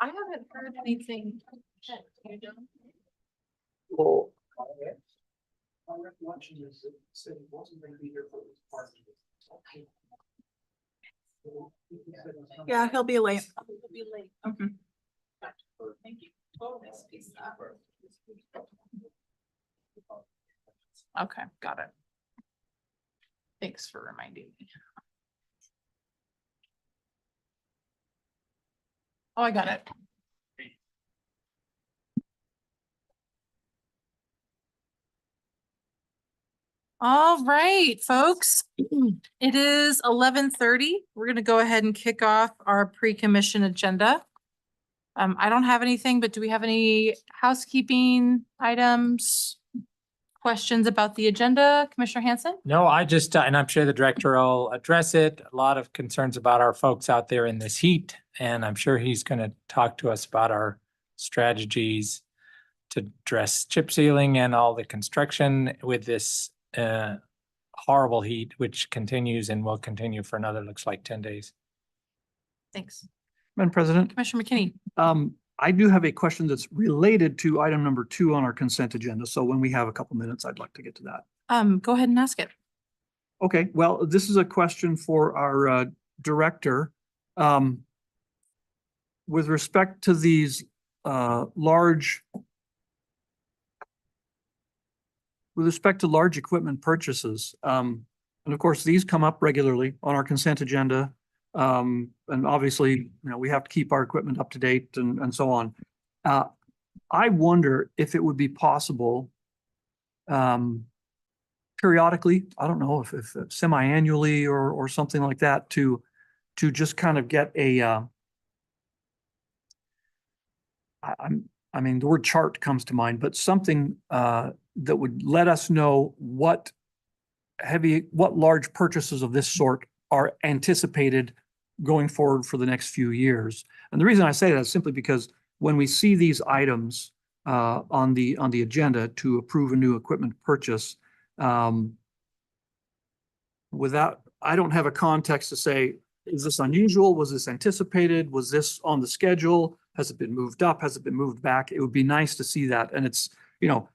I haven't heard anything. Well, My recollection is that the city wasn't going to be here for this part of it. Yeah, he'll be late. He'll be late. Mhm. Thank you. Oh, nice piece of that. Okay, got it. Thanks for reminding me. Oh, I got it. All right, folks. It is 11:30. We're gonna go ahead and kick off our pre-commission agenda. I don't have anything, but do we have any housekeeping items? Questions about the agenda, Commissioner Hanson? no, I just, and I'm sure the director will address it. A lot of concerns about our folks out there in this heat. And I'm sure he's going to talk to us about our strategies to address chip sealing and all the construction with this horrible heat, which continues and will continue for another, looks like 10 days. Thanks. Madam President, Commissioner McKinney? I do have a question that's related to item number 2 on our consent agenda. So when we have a couple minutes, I'd like to get to that. Go ahead and ask it. Okay, well, this is a question for our director. With respect to these large equipment purchases, and of course, these come up regularly on our consent agenda. And obviously, we have to keep our equipment up to date and so on. I wonder if it would be possible periodically, I don't know if semi-annually or something like that, to just kind of get a I mean, the word chart comes to mind, but something that would let us know what large purchases of this sort are anticipated going forward for the next few years. And the reason I say that is simply because when we see these items on the agenda to approve a new equipment purchase, I don't have a context to say, is this unusual? Was this anticipated? Was this on the schedule? Has it been moved up? Has it been moved back? It would be nice to see that. And it's again,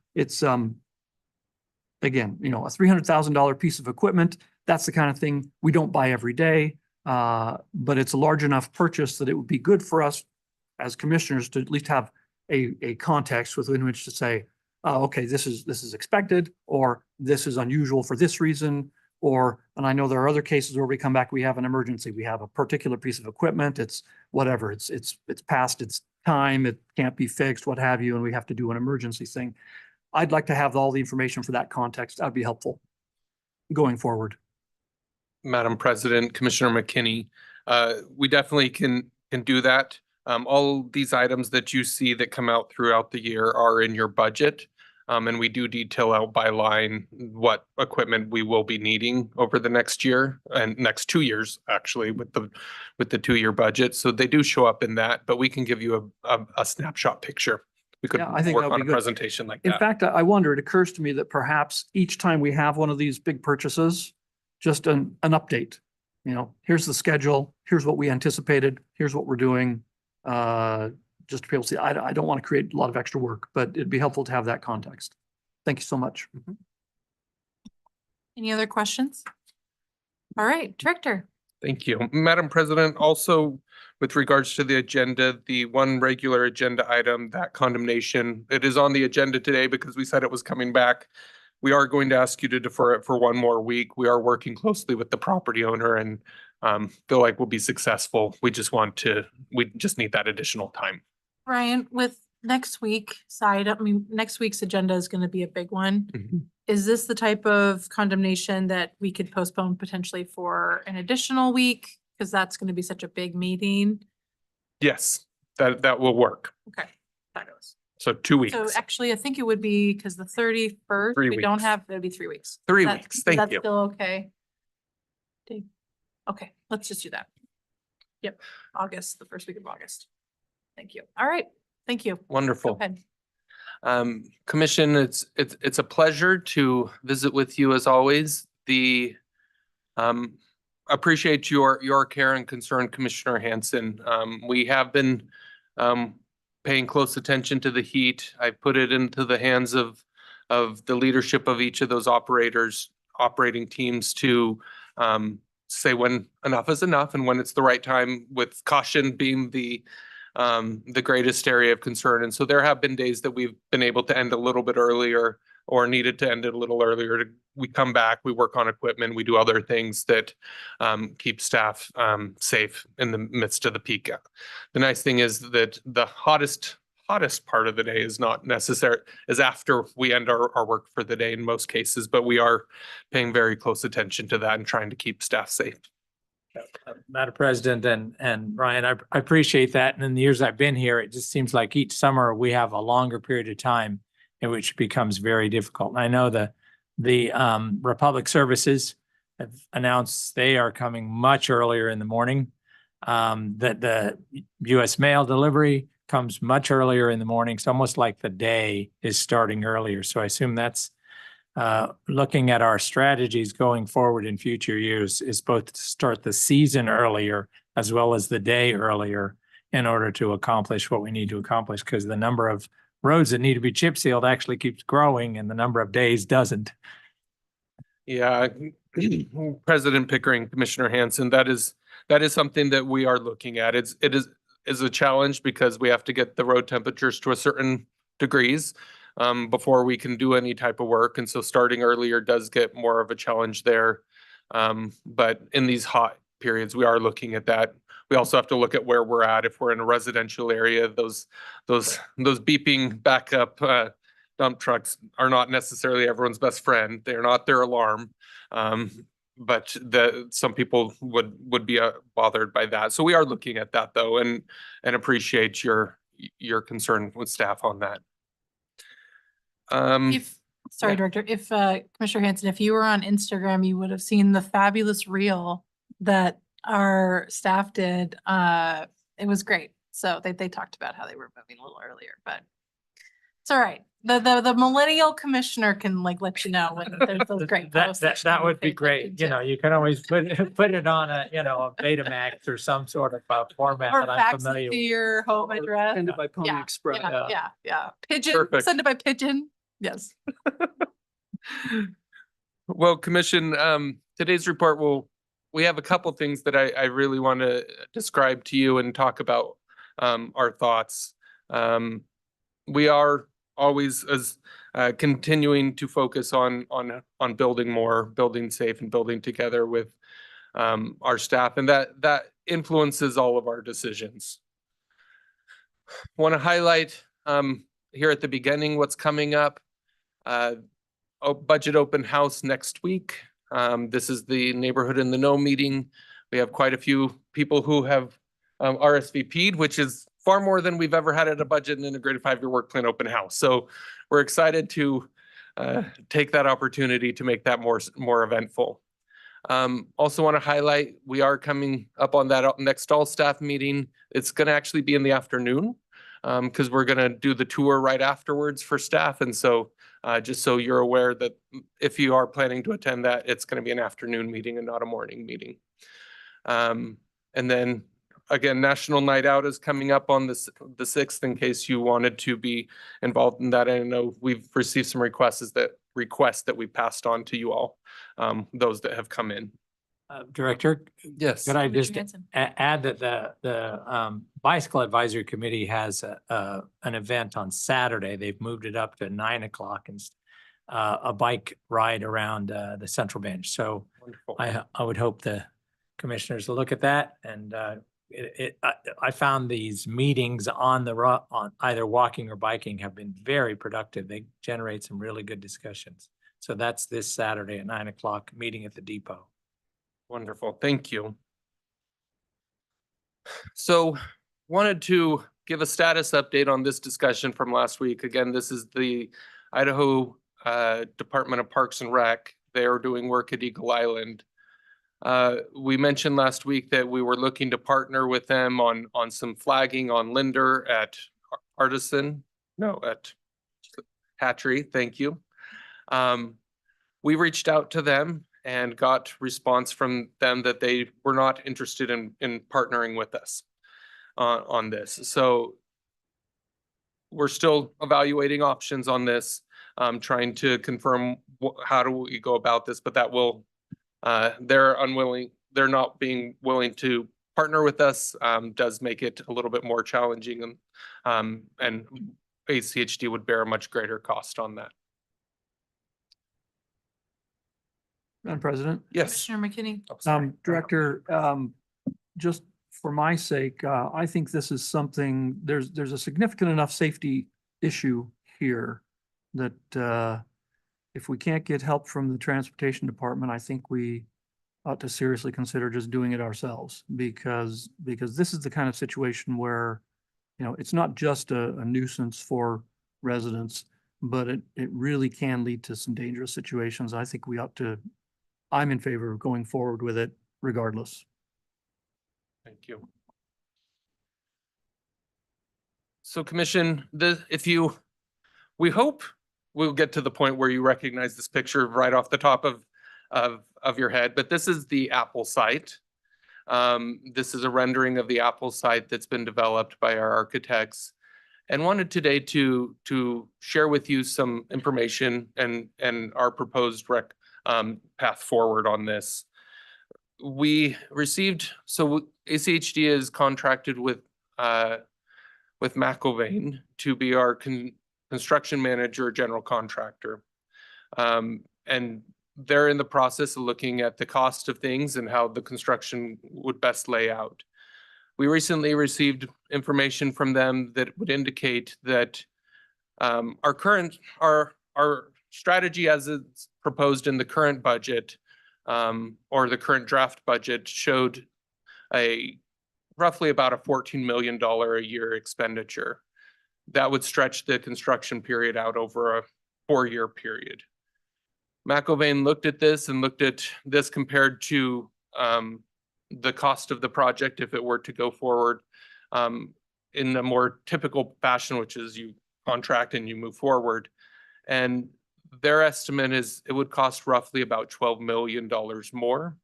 a $300,000 piece of equipment. That's the kind of thing we don't buy every day. But it's a large enough purchase that it would be good for us as commissioners to at least have a context within which to say, oh, okay, this is expected, or this is unusual for this reason, and I know there are other cases where we come back, we have an emergency, we have a particular piece of equipment, it's whatever, it's past its time, it can't be fixed, what have you, and we have to do an emergency thing. I'd like to have all the information for that context. That'd be helpful going forward. Madam President, Commissioner McKinney, we definitely can do that. All these items that you see that come out throughout the year are in your budget. And we do detail out by line what equipment we will be needing over the next year and next 2 years, actually, with the 2-year budget. So they do show up in that, but we can give you a snapshot picture. We could I think work that'd on be a good. presentation like In that. fact, I wonder, it occurs to me that perhaps each time we have one of these big purchases, just an update, here's the schedule, here's what we anticipated, here's what we're doing. Just to be able to see, I don't want to create a lot of extra work, but it'd be helpful to have that context. Thank you so much. Any other questions? All right, Director. Thank you. Madam President, also with regards to the agenda, the one regular agenda item, that condemnation, it is on the agenda today because we said it was coming back. We are going to ask you to defer it for 1 more week. We are working closely with the property owner and feel like we'll be successful. We just need that additional time. Ryan, with next week's agenda is going to be a big one. Mhm. Is this the type of condemnation that we could postpone potentially for an additional week? Because that's going to be such a big meeting. Yes, that will work. Okay, fabulous. So 2 weeks. So actually, I think it would be because the 31st, 3 we don't weeks. have, it'd be 3 weeks. 3 That- weeks. Thank That's you. still okay. Okay, let's just do that. Yep, August, the first week of August. Thank you. All right, thank you. Go Wonderful. ahead. Commission, it's a pleasure to visit with you as always. Appreciate your care and concern, Commissioner Hanson. We have been paying close attention to the heat. I put it into the hands of the leadership of each of those operating teams to say when enough is enough and when it's the right time, with caution being the greatest area of concern. And so there have been days that we've been able to end a little bit earlier or needed to end it a little earlier. We come back, we work on equipment, we do other things that keep staff safe in the midst of the peak. The nice thing is that the hottest part of the day is not necessary, is after we end our work for the day in most cases, but we are paying very close attention to that and trying to keep staff safe. Madam President and Ryan, I appreciate that. And in the years I've been here, it just seems like each summer we have a longer period of time in which becomes very difficult. And I know the Republic Services have announced they are coming much earlier in the morning. That the U.S. mail delivery comes much earlier in the morning. It's almost like the day is starting earlier. So I assume that's looking at our strategies going forward in future years is both to start the season earlier as well as the day earlier in order to accomplish what we need to accomplish, because the number of roads that need to be chip sealed actually keeps growing and the number of days doesn't. Yeah, President Pickering, Commissioner Hanson, that is something that we are looking at. It is a challenge because we have to get the road temperatures to a certain degrees before we can do any type of work. And so starting earlier does get more of a challenge there. But in these hot periods, we are looking at that. We also have to look at where we're at. If we're in a residential area, those beeping backup dump trucks are not necessarily everyone's best friend. They're not their alarm. But some people would be bothered by that. So we are looking at that though, and appreciate your concern with staff on that. Sorry, Director, if Commissioner Hanson, if you were on Instagram, you would have seen the fabulous reel that our staff did. It was great. So they talked about how they were moving a little earlier, but it's all right. The millennial commissioner can let you know when there's those great posts. That would be great. You know, you can always put it on a Betamax or some sort of format Or that I'm fax it familiar to with. your home address. Send it by Pony Yeah, Express. Yeah. Pigeon, Perfect. send it by pigeon. Yes. Well, Commission, today's report we have a couple things that I really want to describe to you and talk about our thoughts. We are always continuing to focus on building more, building safe, and building together with our staff, and that influences all of our decisions. Want to highlight here at the beginning what's coming up. Budget open house next week. This is the Neighborhood in the Know meeting. We have quite a few people who have RSVP'd, which is far more than we've ever had at a budget and integrated 5-year work plan open house. So we're excited to take that opportunity to make that more eventful. Also want to highlight, we are coming up on that next all staff meeting. It's going to actually be in the afternoon because we're going to do the tour right afterwards for staff. And so just so you're aware that if you are planning to attend that, it's going to be an afternoon meeting and not a morning meeting. And then again, National Night Out is coming up on the 6th in case you wanted to be involved in that. I know we've received some requests that we passed on to you all, those that have come in. Director, Yes. could I just Commissioner add that the Bicycle Advisory Committee has an event on Saturday. They've moved it up to 9 o'clock and a bike ride around the Central Bench. So Wonderful. I would hope the commissioners will look at that. And I found these meetings on either walking or biking have been very productive. They generate some really good discussions. So that's this Saturday at 9 o'clock, meeting at the depot. Wonderful. Thank you. So wanted to give a status update on this discussion from last week. Again, this is the Idaho Department of Parks and Rec. They are doing work at Eagle Island. We mentioned last week that we were looking to partner with them on some flagging on Linder at Hatchery. Thank you. We reached out to them and got response from them that they were not interested in partnering with us on this. So we're still evaluating options on this, trying to confirm how do we go about this, but that will, they're not being willing to partner with us, does make it a little bit more challenging, and ACHD would bear a much greater cost on that. Madam President? Yes. Commissioner McKinney. Oh, sorry. Director, just for my sake, I think this is something, there's a significant enough safety issue here that if we can't get help from the transportation department, I think we ought to seriously consider just doing it ourselves, because this is the kind of situation where, you know, it's not just a nuisance for residents, but it really can lead to some dangerous situations. I think we ought to, I'm in favor of going forward with it regardless. Thank you. So Commission, we hope we'll get to the point where you recognize this picture right off the top of your head, but this is the Apple site. This is a rendering of the Apple site that's been developed by our architects, and wanted today to share with you some information and our proposed path forward on this. We received, so ACHD is contracted with McIlvaine to be our construction manager, general contractor. And they're in the process of looking at the cost of things and how the construction would best lay out. We recently received information from them that would indicate that our strategy as it's proposed in the current budget, or the current draft budget, showed roughly about a $14 million a year expenditure. That would stretch the construction period out over a 4-year period. McIlvaine looked at this and looked at this compared to the cost of the project if it were to go forward in a more typical fashion, which is you contract and you move forward. And their estimate is it would cost roughly about $12 million more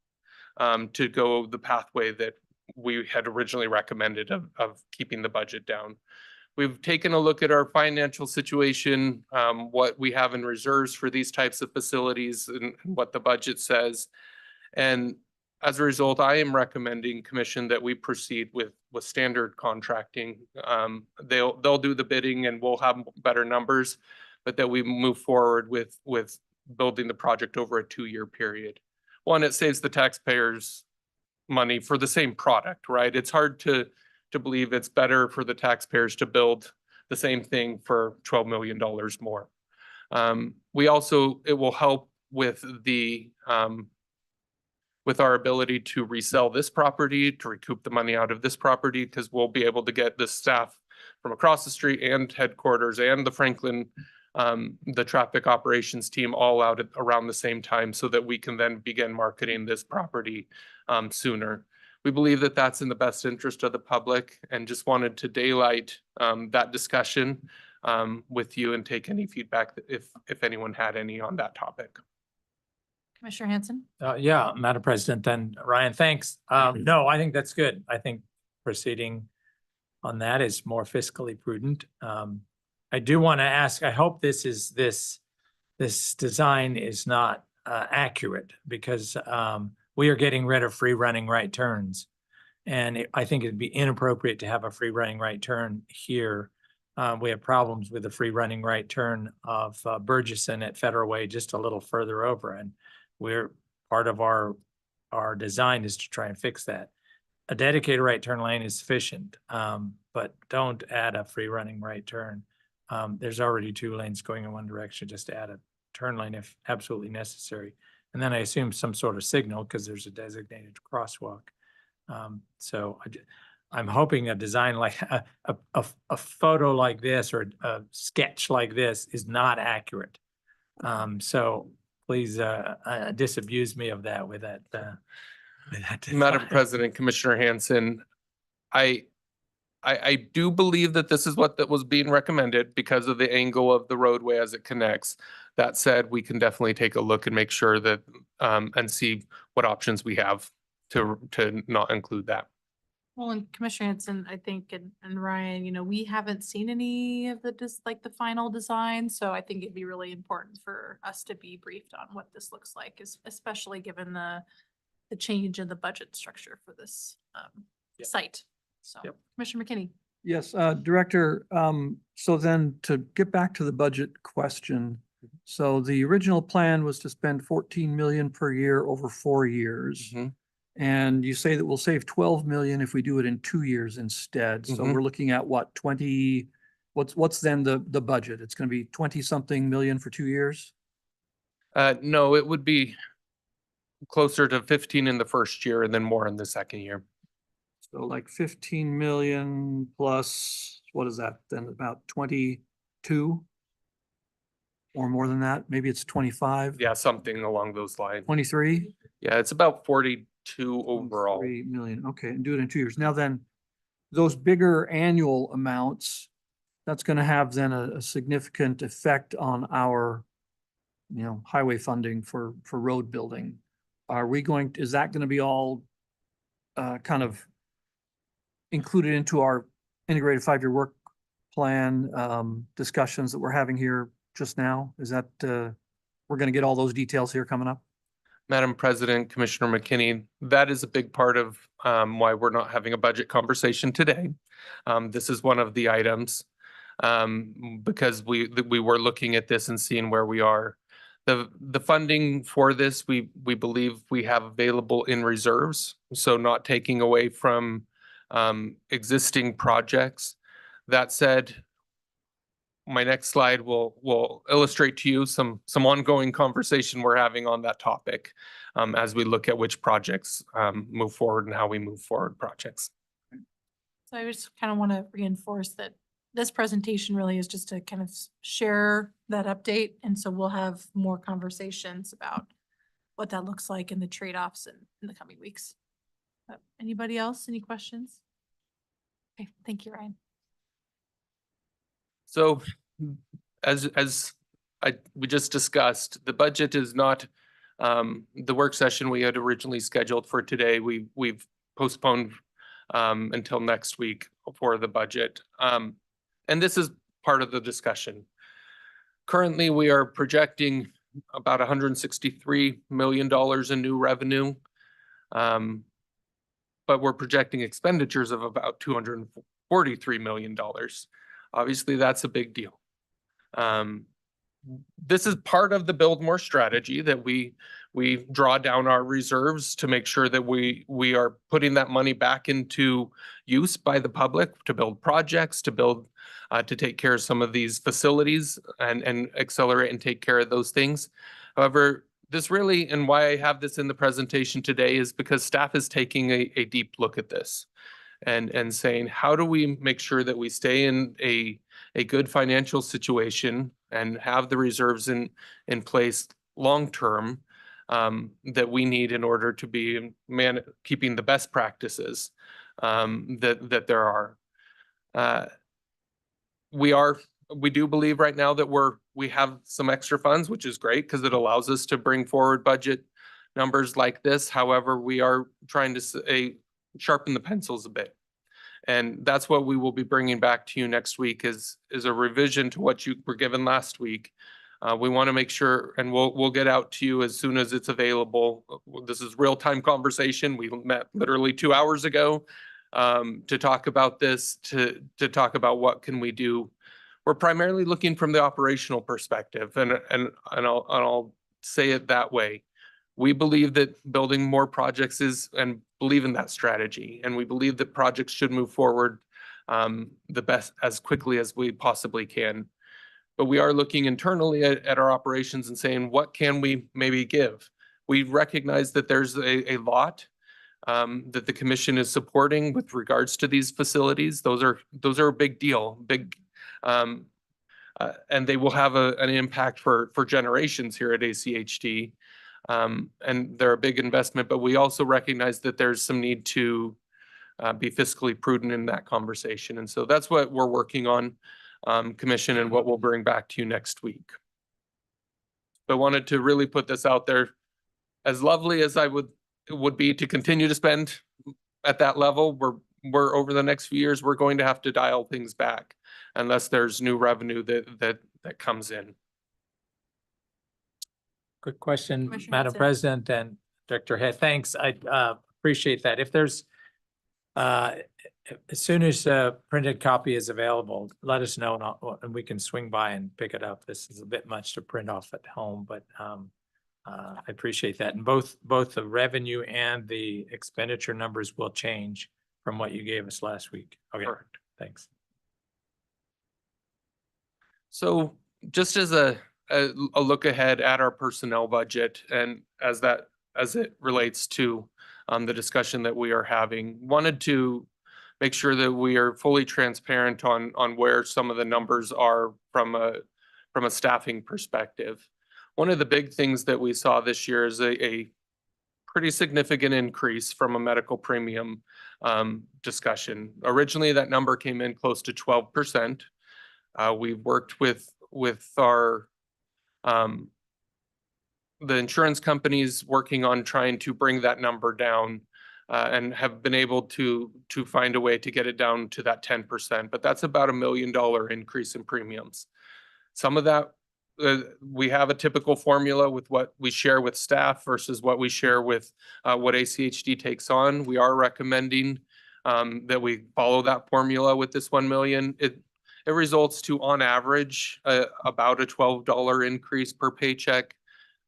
to go the pathway that we had originally recommended of keeping the budget down. We've taken a look at our financial situation, what we have in reserves for these types of facilities and what the budget says. And as a result, I am recommending, Commission, that we proceed with standard contracting. They'll do the bidding and we'll have better numbers, but that we move forward with building the project over a 2-year period. One, it saves the taxpayers money for the same product, right? It's hard to believe it's better for the taxpayers to build the same thing for $12 million more. It will help with with our ability to resell this property, to recoup the money out of this property, because we'll be able to get the staff from across the street and headquarters and the Franklin, the traffic operations team all out around the same time, so that we can then begin marketing this property sooner. We believe that that's in the best interest of the public, and just wanted to daylight that discussion with you and take any feedback if anyone had any on that topic. Commissioner Hanson. Yeah, Madam President, and Ryan, thanks. No, I think that's good. I think proceeding on that is more fiscally prudent. I do want to ask, I hope this design is not accurate, because we are getting rid of free running right turns. And I think it'd be inappropriate to have a free running right turn here. We have problems with the free running right turn of Burgesson at Federal Way just a little further over. And part of our design is to try and fix that. A dedicated right turn lane is sufficient, but don't add a free running right turn. There's already 2 lanes going in one direction, just to add a turn lane if absolutely necessary. And then I assume some sort of signal, because there's a designated crosswalk. So I'm hoping a design like a photo like this, or a sketch like this, is not accurate. So please disabuse me of that with that. Madam President, Commissioner Hanson, I do believe that this is what was being recommended because of the angle of the roadway as it connects. That said, we can definitely take a look and make sure that and see what options we have to not include that. Well, and Commissioner Hanson, I think, and Ryan, we haven't seen any of the, like the final design, so I think it'd be really important for us to be briefed on what this looks like, especially given the change in the budget structure for this Yep. site. So, Yep. Commissioner McKinney. Yes, Director, so then to get back to the budget question. So the original plan was to spend 14 million per year over 4 years. Mhm. And you say that we'll save 12 million if we do it in 2 years instead. So Mhm. we're looking at what, 20, what's then the budget? It's gonna be 20-something million for 2 years? No, it would be closer to 15 in the first year and then more in the second year. So like 15 million plus, what is that then, about 22? Or more than that? Maybe it's 25? Yeah, something along those lines. 23? Yeah, it's about 42 overall. 3 million, okay, and do it in 2 years. Now then, those bigger annual amounts, that's gonna have then a significant effect on our, highway funding for road building. Are we going, is that gonna be all kind of included into our integrated 5-year work plan discussions that we're having here just now? Is that, we're gonna get all those details here coming up? Madam President, Commissioner McKinney, that is a big part of why we're not having a budget conversation today. This is one of the items because we were looking at this and seeing where we are. The funding for this, we believe we have available in reserves, so not taking away from existing projects. That said, my next slide will illustrate to you some ongoing conversation we're having on that topic as we look at which projects move forward and how we move forward projects. So I just kind of want to reinforce that this presentation really is just to kind of share that update. And so we'll have more conversations about what that looks like and the trade-offs in the coming weeks. Anybody else? Any questions? Okay, thank you, Ryan. So as we just discussed, the budget is not the work session we had originally scheduled for today. We've postponed until next week for the budget. And this is part of the discussion. Currently, we are projecting about $163 million in new revenue. But we're projecting expenditures of about $243 million. Obviously, that's a big deal. This is part of the Build More strategy that we draw down our reserves to make sure that we are putting that money back into use by the public to build projects, to take care of some of these facilities and accelerate and take care of those things. However, this really, and why I have this in the presentation today, is because staff is taking a deep look at this and saying, how do we make sure that we stay in a good financial situation and have the reserves in place long-term that we need in order to be keeping the best practices that there are. We do believe right now that we have some extra funds, which is great because it allows us to bring forward budget numbers like this. However, we are trying to sharpen the pencils a bit. And that's what we will be bringing back to you next week is a revision to what you were given last week. We want to make sure, and we'll get out to you as soon as it's available. This is real-time conversation. We met literally 2 hours ago to talk about this, to talk about what can we do. We're primarily looking from the operational perspective, and I'll say it that way. We believe that building more projects and believe in that strategy, and we believe that projects should move forward the best as quickly as we possibly can. But we are looking internally at our operations and saying, what can we maybe give? We recognize that there's a lot that the commission is supporting with regards to these facilities. Those are a big deal, and they will have an impact for generations here at ACHD. And they're a big investment, but we also recognize that there's some need to be fiscally prudent in that conversation. And so that's what we're working on, Commission, and what we'll bring back to you next week. But I wanted to really put this out there. As lovely as it would be to continue to spend at that level, we're over the next few years, we're going to have to dial things back unless there's new revenue that comes in. Good question, Commissioner Madam Hudson. President and Director Head. Thanks. I appreciate that. If there's as soon as a printed copy is available, let us know and we can swing by and pick it up. This is a bit much to print off at home, but I appreciate that. And both the revenue and the expenditure numbers will change from what you gave us last week. Okay, Correct. thanks. So just as a look ahead at our personnel budget and as it relates to the discussion that we are having, wanted to make sure that we are fully transparent on where some of the numbers are from a staffing perspective. One of the big things that we saw this year is a pretty significant increase from a medical premium discussion. Originally, that number came in close to 12%. We've worked with our the insurance companies working on trying to bring that number down and have been able to find a way to get it down to that 10%. But that's about $1 million increase in premiums. Some of that we have a typical formula with what we share with staff versus what we share with what ACHD takes on. We are recommending that we follow that formula with this 1 million. It results to, on average, about a $12 increase per paycheck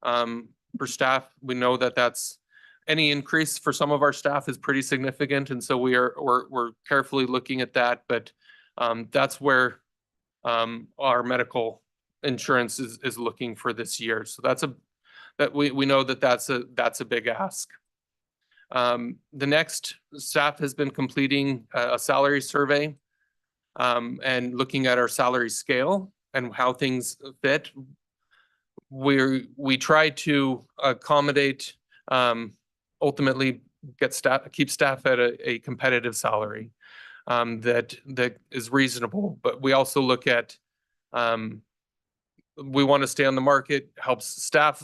for staff. We know that that's any increase for some of our staff is pretty significant, and so we're carefully looking at that. But that's where our medical insurance is looking for this year. So we know that's a big ask. The next, staff has been completing a salary survey and looking at our salary scale and how things fit. We try to accommodate, ultimately keep staff at a competitive salary that is reasonable. But we also look at we want to stay on the market, helps staff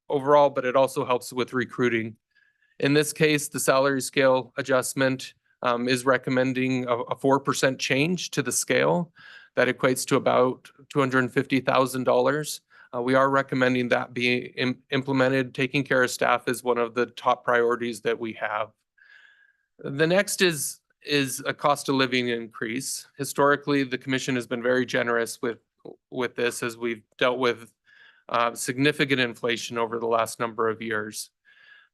overall, but it also helps with recruiting. In this case, the salary scale adjustment is recommending a 4% change to the scale. That equates to about $250,000. We are recommending that be implemented. Taking care of staff is one of the top priorities that we have. The next is a cost of living increase. Historically, the commission has been very generous with this as we've dealt with significant inflation over the last number of years.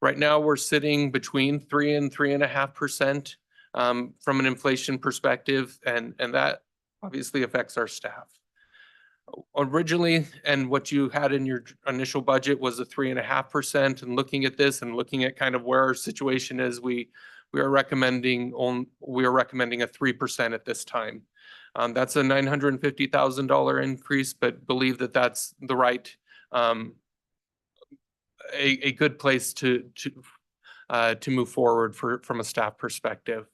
Right now, we're sitting between 3 and 3.5% from an inflation perspective, and that obviously affects our staff. Originally, and what you had in your initial budget was a 3.5%, and looking at this and looking at kind of where our situation is, we are recommending a 3% at this time. That's a $950,000 increase, but believe that that's the right a good place to move forward from a staff perspective.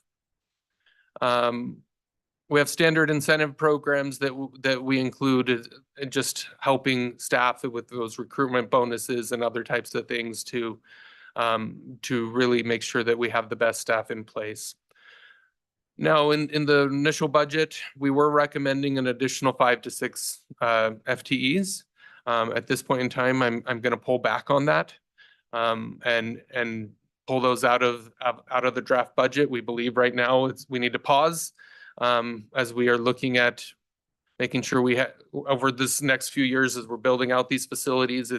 We have standard incentive programs that we include just helping staff with those recruitment bonuses and other types of things to really make sure that we have the best staff in place. Now, in the initial budget, we were recommending an additional 5 to 6 FTEs. At this point in time, I'm going to pull back on that and pull those out of the draft budget. We believe right now we need to pause as we are looking at making sure we have over this next few years as we're building out these facilities.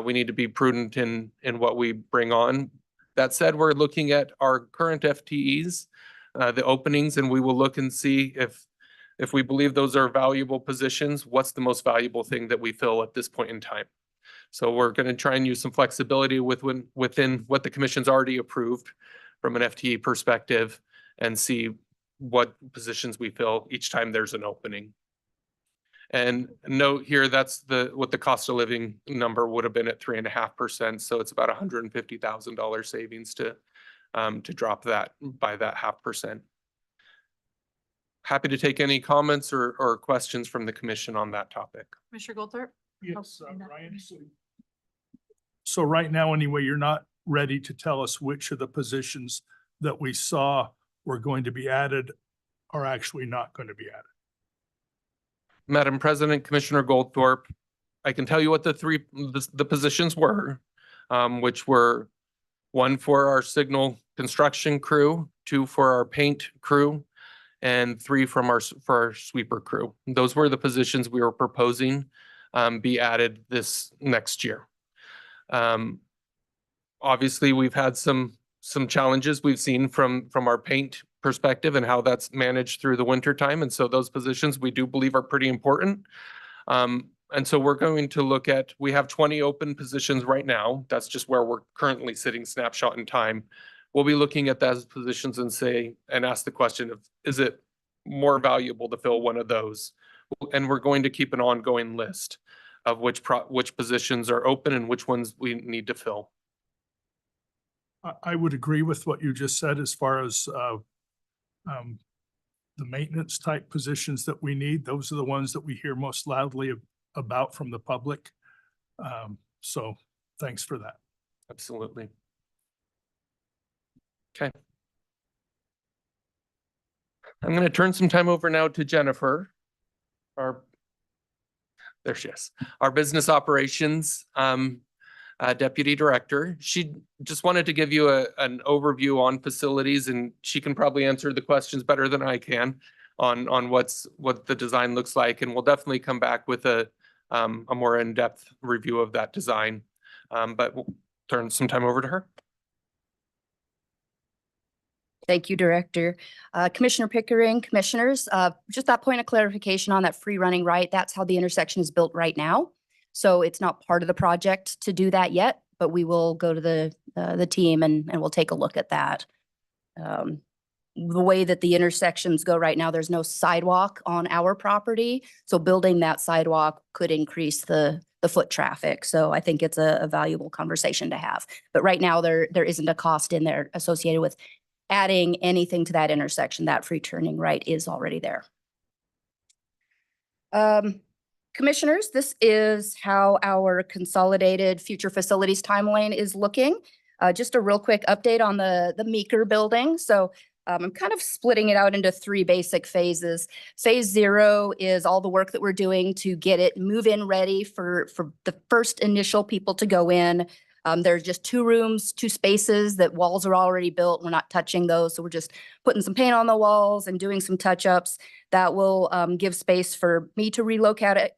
We need to be prudent in what we bring on. That said, we're looking at our current FTEs, the openings, and we will look and see if we believe those are valuable positions, what's the most valuable thing that we fill at this point in time. So we're going to try and use some flexibility within what the commission's already approved from an FTE perspective and see what positions we fill each time there's an opening. And note here, that's what the cost of living number would have been at 3.5%. So it's about $150,000 savings to drop that by that 0.5%. Happy to take any comments or questions from the commission on that topic. Commissioner Goldthorpe? Yes, Oh, Ryan. So right now, anyway, you're not ready to tell us which of the positions that we saw were going to be added are actually not going to be added? Madam President, Commissioner Goldthorpe, I can tell you what the positions were, which were one for our signal construction crew, two for our paint crew, and three for our sweeper crew. Those were the positions we were proposing be added this next year. Obviously, we've had some challenges we've seen from our paint perspective and how that's managed through the winter time. And so those positions we do believe are pretty important. And so we're going to look at, we have 20 open positions right now. That's just where we're currently sitting snapshot in time. We'll be looking at those positions and ask the question of, is it more valuable to fill one of those? And we're going to keep an ongoing list of which positions are open and which ones we need to fill. I would agree with what you just said as far as the maintenance type positions that we need. Those are the ones that we hear most loudly about from the public. So thanks for that. Absolutely. Okay. I'm going to turn some time over now to Jennifer. There she is. Our business operations deputy director. She just wanted to give you an overview on facilities, and she can probably answer the questions better than I can on what the design looks like. And we'll definitely come back with a more in-depth review of that design. But we'll turn some time over to her. Thank you, Director. Commissioner Pickering, Commissioners, just that point of clarification on that free running right, that's how the intersection is built right now. So it's not part of the project to do that yet, but we will go to the team and we'll take a look at that. The way that the intersections go right now, there's no sidewalk on our property. So building that sidewalk could increase the foot traffic. So I think it's a valuable conversation to have. But right now there isn't a cost in there associated with adding anything to that intersection. That free turning right is already there. Commissioners, this is how our consolidated future facilities timeline is looking. Just a real quick update on the Meeker building. So I'm kind of splitting it out into three basic phases. Phase 0 is all the work that we're doing to get it move-in ready for the first initial people to go in. There's just 2 rooms, 2 spaces that walls are already built. We're not touching those. So we're just putting some paint on the walls and doing some touch-ups that will give space for me to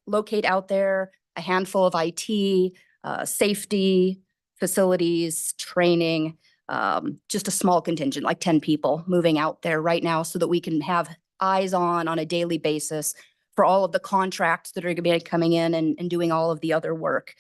locate out there, a handful of IT, safety, facilities, training, just a small contingent, like 10 people moving out there right now so that we can have eyes on a daily basis for all of the contracts that are going to be coming in and doing all of the other work.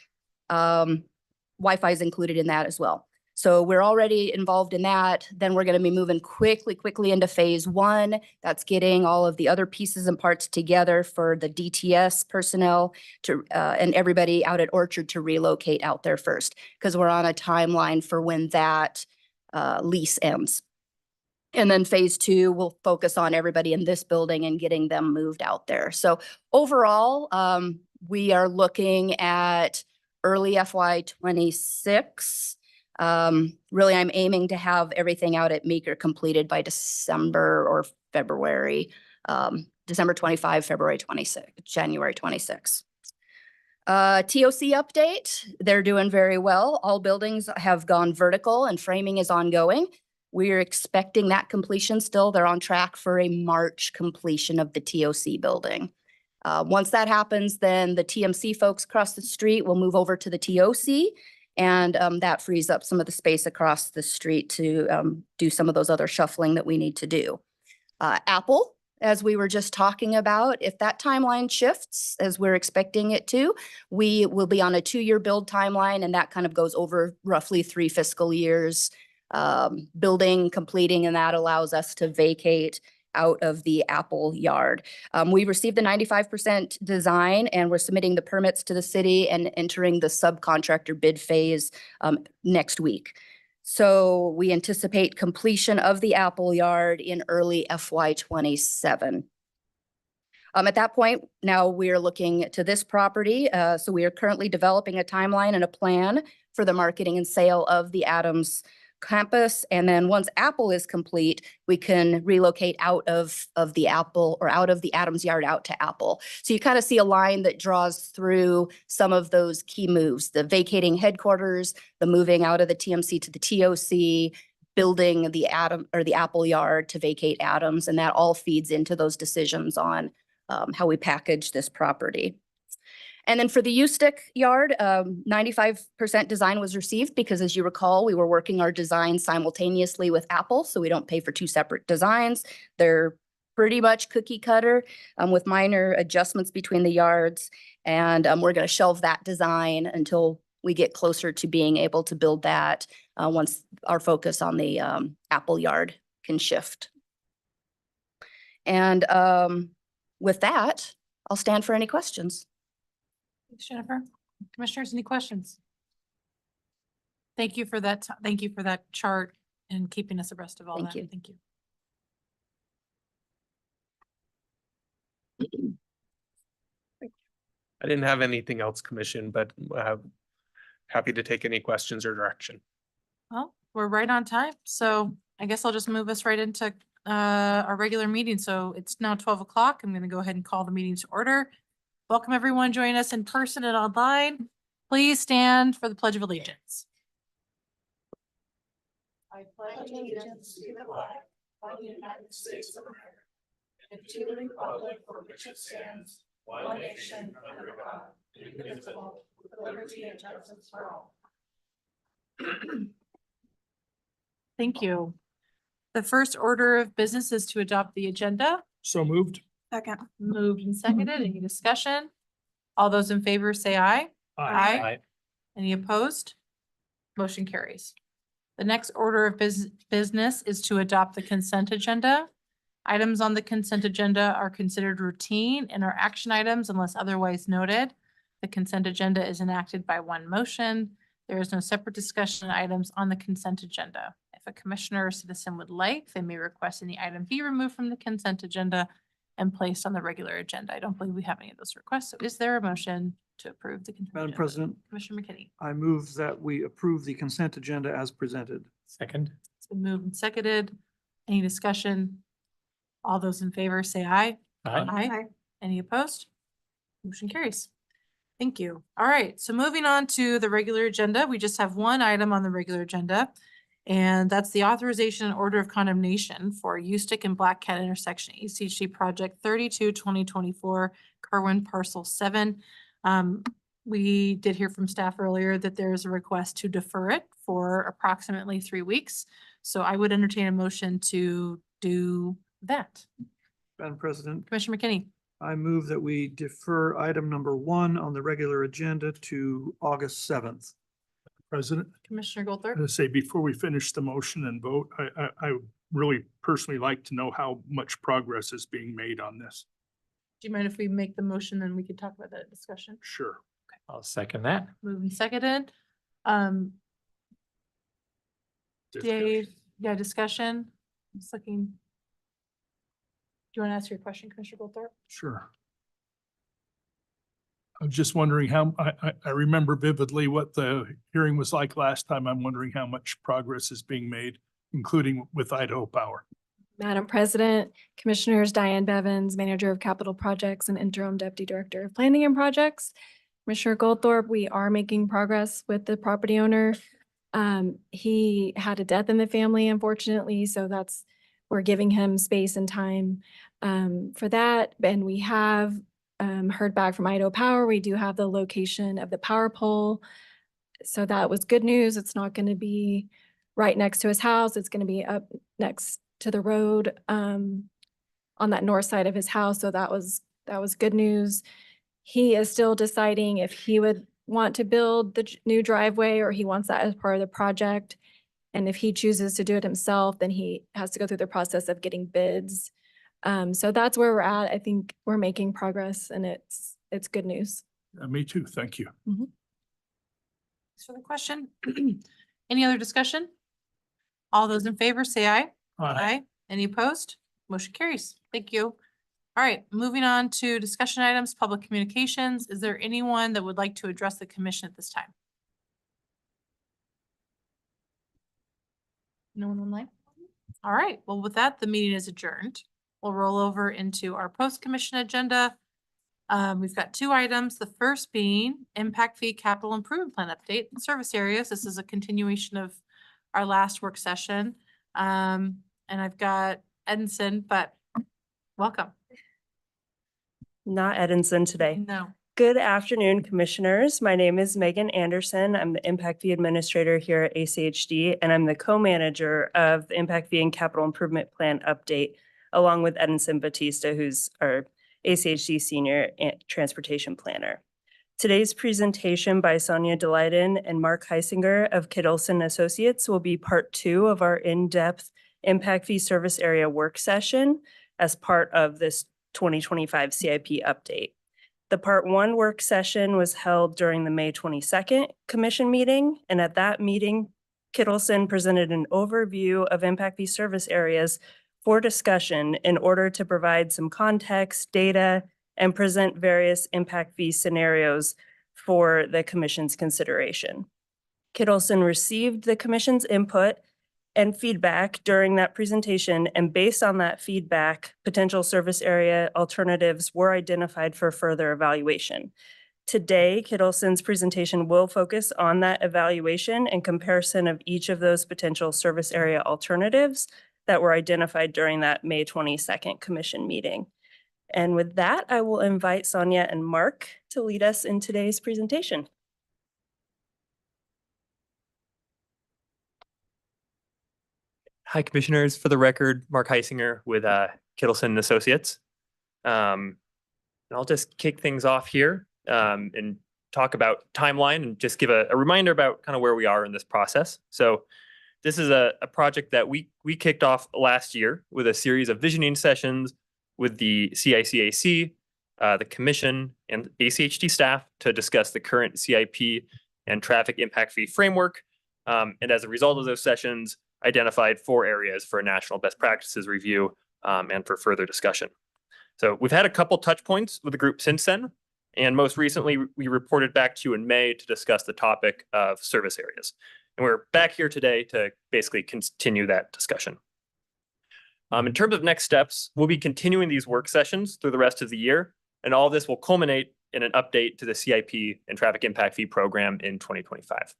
Wi-Fi is included in that as well. So we're already involved in that. Then we're going to be moving quickly into phase 1. That's getting all of the other pieces and parts together for the DTS personnel to and everybody out at Orchard to relocate out there first, because we're on a timeline for when that lease ends. And then phase 2 will focus on everybody in this building and getting them moved out there. So overall, we are looking at early FY26. Really, I'm aiming to have everything out at Meeker completed by December or February, December 25, February 26, January 26. TOC update, they're doing very well. All buildings have gone vertical and framing is ongoing. We're expecting that completion still. They're on track for a March completion of the TOC building. Once that happens, then the TMC folks across the street will move over to the TOC, and that frees up some of the space across the street to do some of those other shuffling that we need to do. Apple, as we were just talking about, if that timeline shifts as we're expecting it to, we will be on a 2-year build timeline, and that kind of goes over roughly 3 fiscal years. Building, completing, and that allows us to vacate out of the Apple yard. We received the 95% design and we're submitting the permits to the city and entering the subcontractor bid phase next week. So we anticipate completion of the Apple yard in early FY27. At that point, now we are looking to this property. So we are currently developing a timeline and a plan for the marketing and sale of the Adams campus. And then once Apple is complete, we can relocate out of the Apple or out of the Adams Yard out to Apple. So you kind of see a line that draws through some of those key moves, the vacating headquarters, the moving out of the TMC to the TOC, building the Apple Yard to vacate Adams, and that all feeds into those decisions on how we package this property. And then for the Ustick yard, 95% design was received because, as you recall, we were working our design simultaneously with Apple, so we don't pay for two separate designs. They're pretty much cookie cutter with minor adjustments between the yards. And we're going to shelve that design until we get closer to being able to build that once our focus on the Apple yard can shift. And with that, I'll stand for any questions. Thanks, Jennifer. Commissioners, any questions? Thank you for that. Thank you for that chart and keeping us abreast of all Thank that. you. Thank you. I didn't have anything else, Commission, but happy to take any questions or direction. Well, we're right on time, so I guess I'll just move us right into our regular meeting. So it's now 12 o'clock. I'm going to go ahead and call the meeting to order. Welcome everyone joining us in person and online. Please stand for the Pledge of Allegiance. I pledge allegiance to the flag of the United States of America and to the republic for which it stands, one nation under God, indivisible, with liberty and justice for all. Thank you. The first order of business is to adopt the agenda. So moved. Second. Moved and seconded. Any discussion? All those in favor say aye. Aye. Any opposed? Motion carries. The next order of business is to adopt the consent agenda. Items on the consent agenda are considered routine and are action items unless otherwise noted. The consent agenda is enacted by one motion. There is no separate discussion items on the consent agenda. If a commissioner or citizen would like, they may request any item be removed from the consent agenda and placed on the regular agenda. I don't believe we have any of those requests. So is there a motion to approve the consent? Madam agenda? President, Commissioner McKinney. I move that we approve the consent agenda as presented. Second. It's been moved and seconded. Any discussion? All those in favor say aye. Aye. Any opposed? Motion carries. Thank you. All right, so moving on to the regular agenda, we just have one item on the regular agenda. And that's the authorization and order of condemnation for Ustick and Black Cat intersection ECG project 32-2024 Kerwin Parcel 7. We did hear from staff earlier that there is a request to defer it for approximately 3 weeks. So I would entertain a motion to do that. Madam President, Commissioner McKinney. I move that we defer item number 1 on the regular agenda to August 7th. President, Commissioner I'm Goldthorpe. going to say before we finish the motion and vote, I would really personally like to know how much progress is being made on this. Do you mind if we make the motion and we could talk about that discussion? Sure. I'll second that. Moved and seconded. Dave, yeah, discussion. Just looking. Do you want to ask your question, Commissioner Goldthorpe? Sure. I'm just wondering how, I remember vividly what the hearing was like last time. I'm wondering how much progress is being made, including with Idaho Power. Madam President, Commissioners, Diane Bevins, Manager of Capital Projects and Interim Deputy Director of Planning and Projects. Commissioner Goldthorpe, we are making progress with the property owner. He had a death in the family, unfortunately, so we're giving him space and time for that. And we have heard back from Idaho Power. We do have the location of the power pole. So that was good news. It's not going to be right next to his house. It's going to be up next to the road on that north side of his house. So that was good news. He is still deciding if he would want to build the new driveway or he wants that as part of the project. And if he chooses to do it himself, then he has to go through the process of getting bids. So that's where we're at. I think we're making progress and it's good news. Me too. Thank you. Thanks for the question. Any other discussion? All those in favor say aye. Aye. Any opposed? Motion carries. Thank you. All right, moving on to discussion items, public communications. Is there anyone that would like to address the commission at this time? No one online? All right, well, with that, the meeting is adjourned. We'll roll over into our post-commission agenda. We've got two items, the first being impact fee capital improvement plan update in service areas. This is a continuation of our last work session. And I've got Edinson, but welcome. Not Edinson today. No. Good afternoon, commissioners. My name is Megan Anderson. I'm the Impact Fee Administrator here at ACHD, and I'm the co-manager of the Impact Fee and Capital Improvement Plan update, along with Edinson Batista, who's our ACHD Senior Transportation Planner. Today's presentation by Sonia Delyden and Mark Heisinger of Kittleson Associates will be part 2 of our in-depth Impact Fee Service Area work session as part of this 2025 CIP update. The Part 1 work session was held during the May 22nd Commission meeting, and at that meeting, Kittleson presented an overview of impact fee service areas for discussion in order to provide some context, data, and present various impact fee scenarios for the Commission's consideration. Kittleson received the Commission's input and feedback during that presentation, and based on that feedback, potential service area alternatives were identified for further evaluation. Today, Kittleson's presentation will focus on that evaluation and comparison of each of those potential service area alternatives that were identified during that May 22nd Commission meeting. And with that, I will invite Sonia and Mark to lead us in today's presentation. Hi, Commissioners. For the record, Mark Heisinger with Kittleson Associates. And I'll just kick things off here and talk about timeline and just give a reminder about kind of where we are in this process. So this is a project that we kicked off last year with a series of visioning sessions with the CICAC, the Commission, and ACHD staff to discuss the current CIP and traffic impact fee framework. And as a result of those sessions, identified 4 areas for a national best practices review and for further discussion. So we've had a couple touch points with the group since then. And most recently, we reported back to you in May to discuss the topic of service areas. And we're back here today to basically continue that discussion. In terms of next steps, we'll be continuing these work sessions through the rest of the year. And all this will culminate in an update to the CIP and traffic impact fee program in 2025.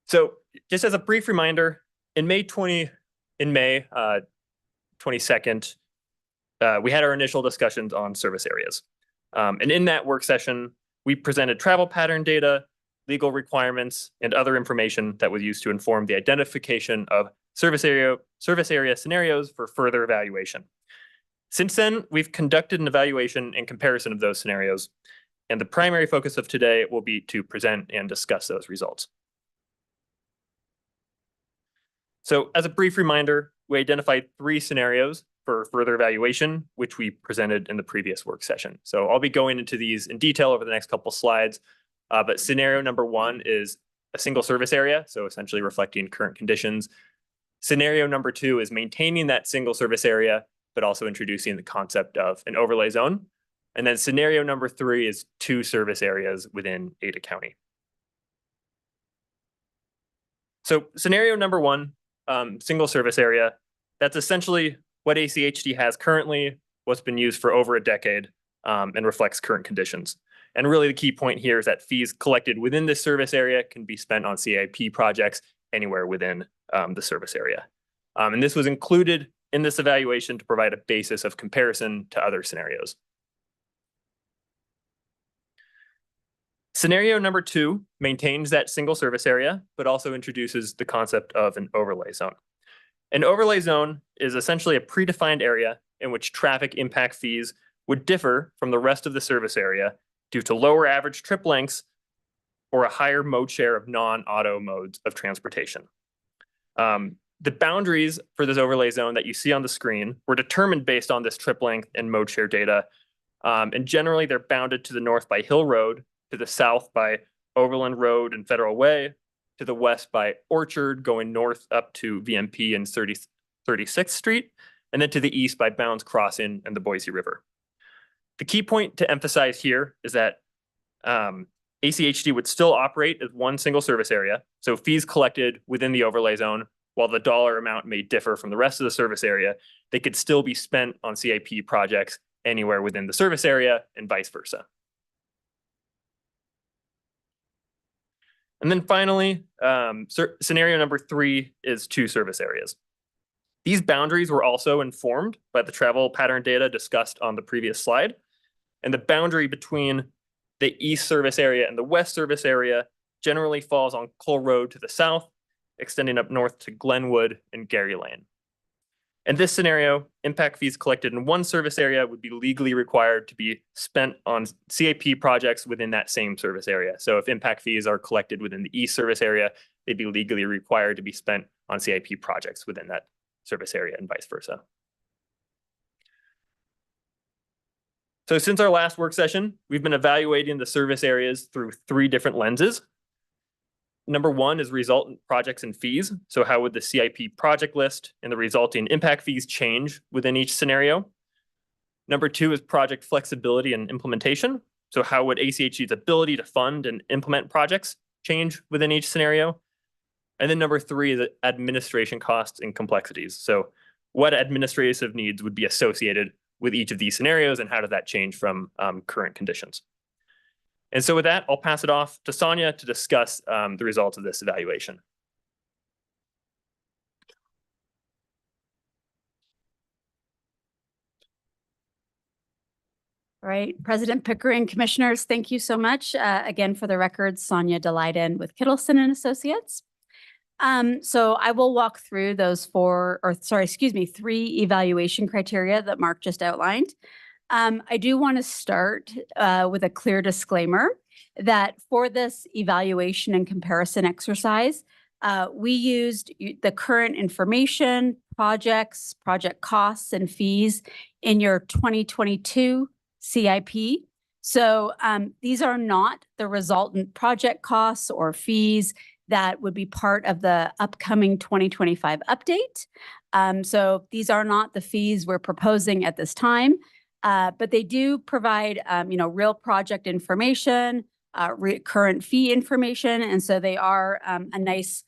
So just as a brief reminder, in May 22nd, we had our initial discussions on service areas. And in that work session, we presented travel pattern data, legal requirements, and other information that was used to inform the identification of service area scenarios for further evaluation. Since then, we've conducted an evaluation and comparison of those scenarios, and the primary focus of today will be to present and discuss those results. So as a brief reminder, we identified 3 scenarios for further evaluation, which we presented in the previous work session. So I'll be going into these in detail over the next couple slides. But scenario number 1 is a single service area, so essentially reflecting current conditions. Scenario number 2 is maintaining that single service area, but also introducing the concept of an overlay zone. And then scenario number 3 is 2 service areas within Ada County. So scenario number 1, single service area, that's essentially what ACHD has currently, what's been used for over a decade, and reflects current conditions. And really the key point here is that fees collected within this service area can be spent on CIP projects anywhere within the service area. And this was included in this evaluation to provide a basis of comparison to other scenarios. Scenario number 2 maintains that single service area, but also introduces the concept of an overlay zone. An overlay zone is essentially a predefined area in which traffic impact fees would differ from the rest of the service area due to lower average trip lengths or a higher mode share of non-auto modes of transportation. The boundaries for this overlay zone that you see on the screen were determined based on this trip length and mode share data. And generally, they're bounded to the north by Hill Road, to the south by Overland Road and Federal Way, to the west by Orchard, going north up to VMP and 36th Street, and then to the east by Bounds Crossing and the Boise River. The key point to emphasize here is that ACHD would still operate as one single service area, so fees collected within the overlay zone, while the dollar amount may differ from the rest of the service area, they could still be spent on CIP projects anywhere within the service area and vice versa. And then finally, scenario number 3 is 2 service areas. These boundaries were also informed by the travel pattern data discussed on the previous slide. And the boundary between the east service area and the west service area generally falls on Cole Road to the south, extending up north to Glenwood and Gary Lane. In this scenario, impact fees collected in one service area would be legally required to be spent on CIP projects within that same service area. So if impact fees are collected within the east service area, they'd be legally required to be spent on CIP projects within that service area and vice versa. So since our last work session, we've been evaluating the service areas through 3 different lenses. Number 1 is resultant projects and fees. So how would the CIP project list and the resulting impact fees change within each scenario? Number 2 is project flexibility and implementation. So how would ACHD's ability to fund and implement projects change within each scenario? And then number 3 is administration costs and complexities. So what administrative needs would be associated with each of these scenarios, and how does that change from current conditions? And so with that, I'll pass it off to Sonia to discuss the results of this evaluation. All right, President Pickering, commissioners, thank you so much. Again, for the record, Sonia Delyden with Kittleson and Associates. So I will walk through those 3 evaluation criteria that Mark just outlined. I do want to start with a clear disclaimer that for this evaluation and comparison exercise, we used the current information, projects, project costs, and fees in your 2022 CIP. So these are not the resultant project costs or fees that would be part of the upcoming 2025 update. So these are not the fees we're proposing at this time. But they do provide, real project information, current fee information. And so they are a nice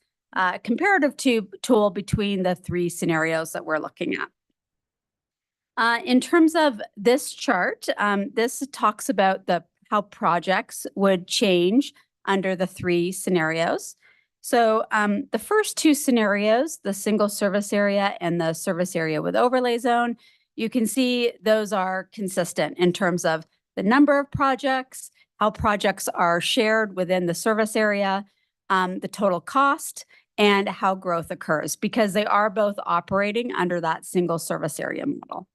comparative tool between the 3 scenarios that we're looking at. In terms of this chart, this talks about how projects would change under the 3 scenarios. So the first 2 scenarios, the single service area and the service area with overlay zone, you can see those are consistent in terms of the number of projects, how projects are shared within the service area, the total cost, and how growth occurs, because they are both operating under that single service area model.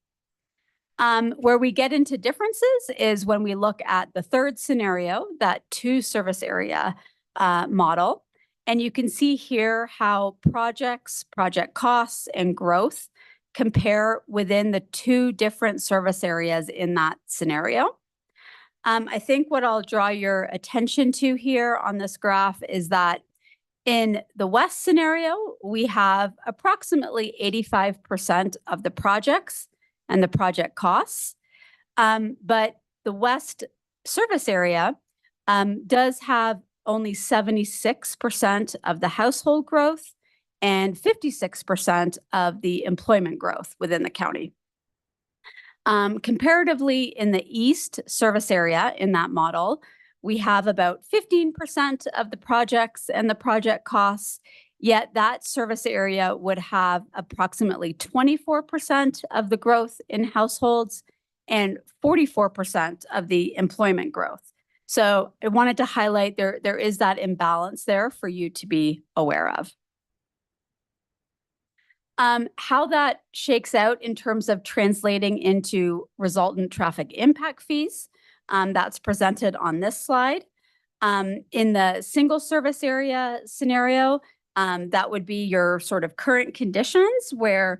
Where we get into differences is when we look at the 3rd scenario, that 2 service area model. And you can see here how projects, project costs, and growth compare within the 2 different service areas in that scenario. I think what I'll draw your attention to here on this graph is that in the West scenario, we have approximately 85% of the projects and the project costs. But the West service area does have only 76% of the household growth and 56% of the employment growth within the county. Comparatively, in the East service area in that model, we have about 15% of the projects and the project costs, yet that service area would have approximately 24% of the growth in households and 44% of the employment growth. So I wanted to highlight there is that imbalance there for you to be aware of. How that shakes out in terms of translating into resultant traffic impact fees, that's presented on this slide. In the single service area scenario, that would be your sort of current conditions where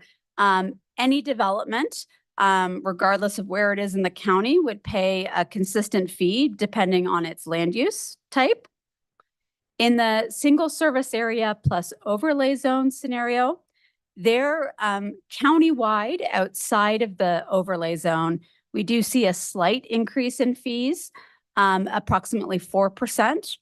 any development, regardless of where it is in the county, would pay a consistent fee depending on its land use type. In the single service area plus overlay zone scenario, they're countywide outside of the overlay zone. We do see a slight increase in fees, approximately 4%.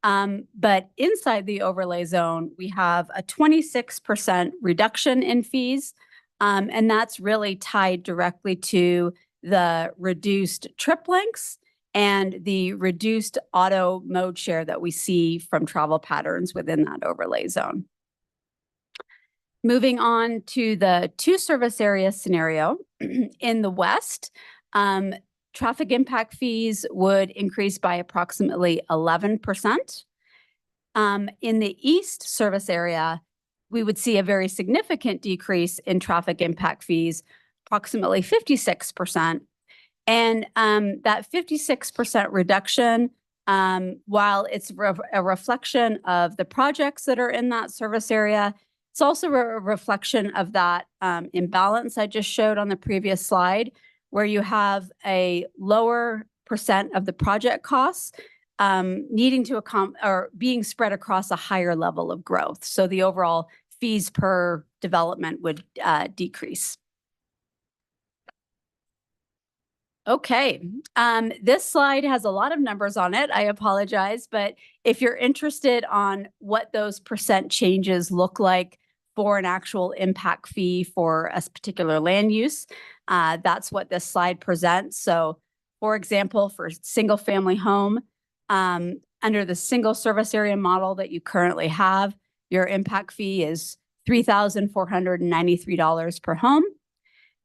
But inside the overlay zone, we have a 26% reduction in fees. And that's really tied directly to the reduced trip lengths and the reduced auto mode share that we see from travel patterns within that overlay zone. Moving on to the 2 service area scenario, in the west, traffic impact fees would increase by approximately 11%. In the east service area, we would see a very significant decrease in traffic impact fees, approximately 56%. And that 56% reduction, while it's a reflection of the projects that are in that service area, it's also a reflection of that imbalance I just showed on the previous slide, where you have a lower percent of the project costs needing to or being spread across a higher level of growth. So the overall fees per development would decrease. Okay, this slide has a lot of numbers on it. I apologize, but if you're interested on what those percent changes look like for an actual impact fee for a particular land use, that's what this slide presents. So, for example, for single family home, under the single service area model that you currently have, your impact fee is $3,493 per home.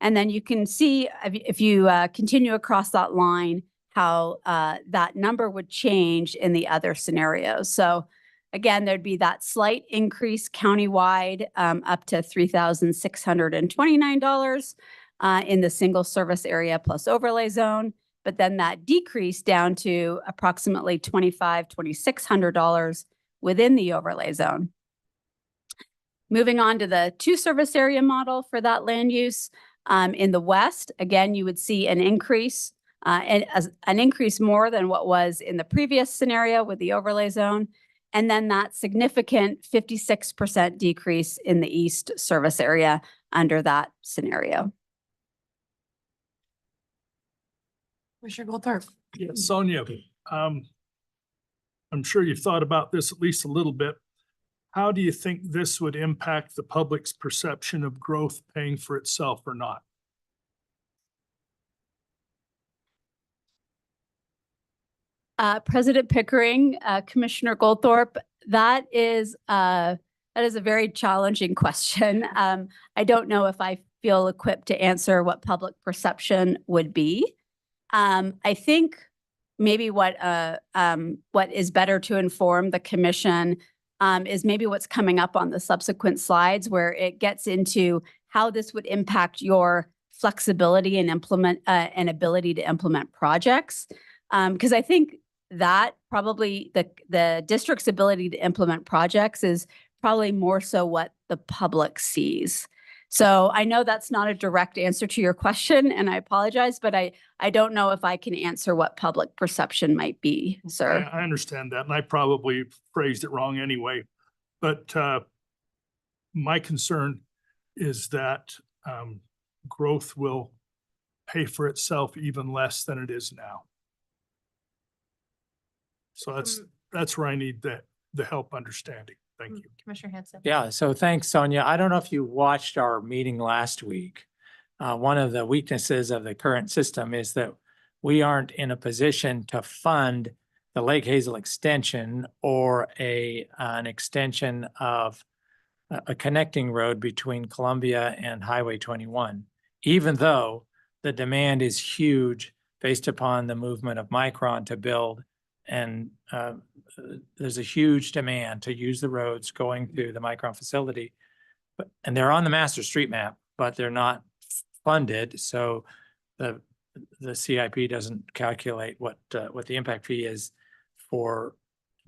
And then you can see if you continue across that line, how that number would change in the other scenarios. So again, there'd be that slight increase countywide up to $3,629 in the single service area plus overlay zone. But then that decrease down to approximately $2,600 within the overlay zone. Moving on to the 2 service area model for that land use. In the west, again, you would see an increase, an increase more than what was in the previous scenario with the overlay zone. And then that significant 56% decrease in the east service area under that scenario. Commissioner Goldthorpe. Yeah, Sonia, I'm sure you've thought about this at least a little bit. How do you think this would impact the public's perception of growth paying for itself or not? President Pickering, Commissioner Goldthorpe, that is a very challenging question. I don't know if I feel equipped to answer what public perception would be. I think maybe what is better to inform the commission is maybe what's coming up on the subsequent slides, where it gets into how this would impact your flexibility and ability to implement projects. Because I think that probably the district's ability to implement projects is probably more so what the public sees. So I know that's not a direct answer to your question, and I apologize, but I don't know if I can answer what public perception might be, sir. I understand that, and I probably phrased it wrong anyway. But my concern is that growth will pay for itself even less than it is now. So that's where I need the help understanding. Thank you. Commissioner Hanson. Yeah, so thanks, Sonia. I don't know if you watched our meeting last week. One of the weaknesses of the current system is that we aren't in a position to fund the Lake Hazel extension or an extension of a connecting road between Columbia and Highway 21, even though the demand is huge based upon the movement of Micron to build. And there's a huge demand to use the roads going through the Micron facility. And they're on the master street map, but they're not funded. So the CIP doesn't calculate what the impact fee is for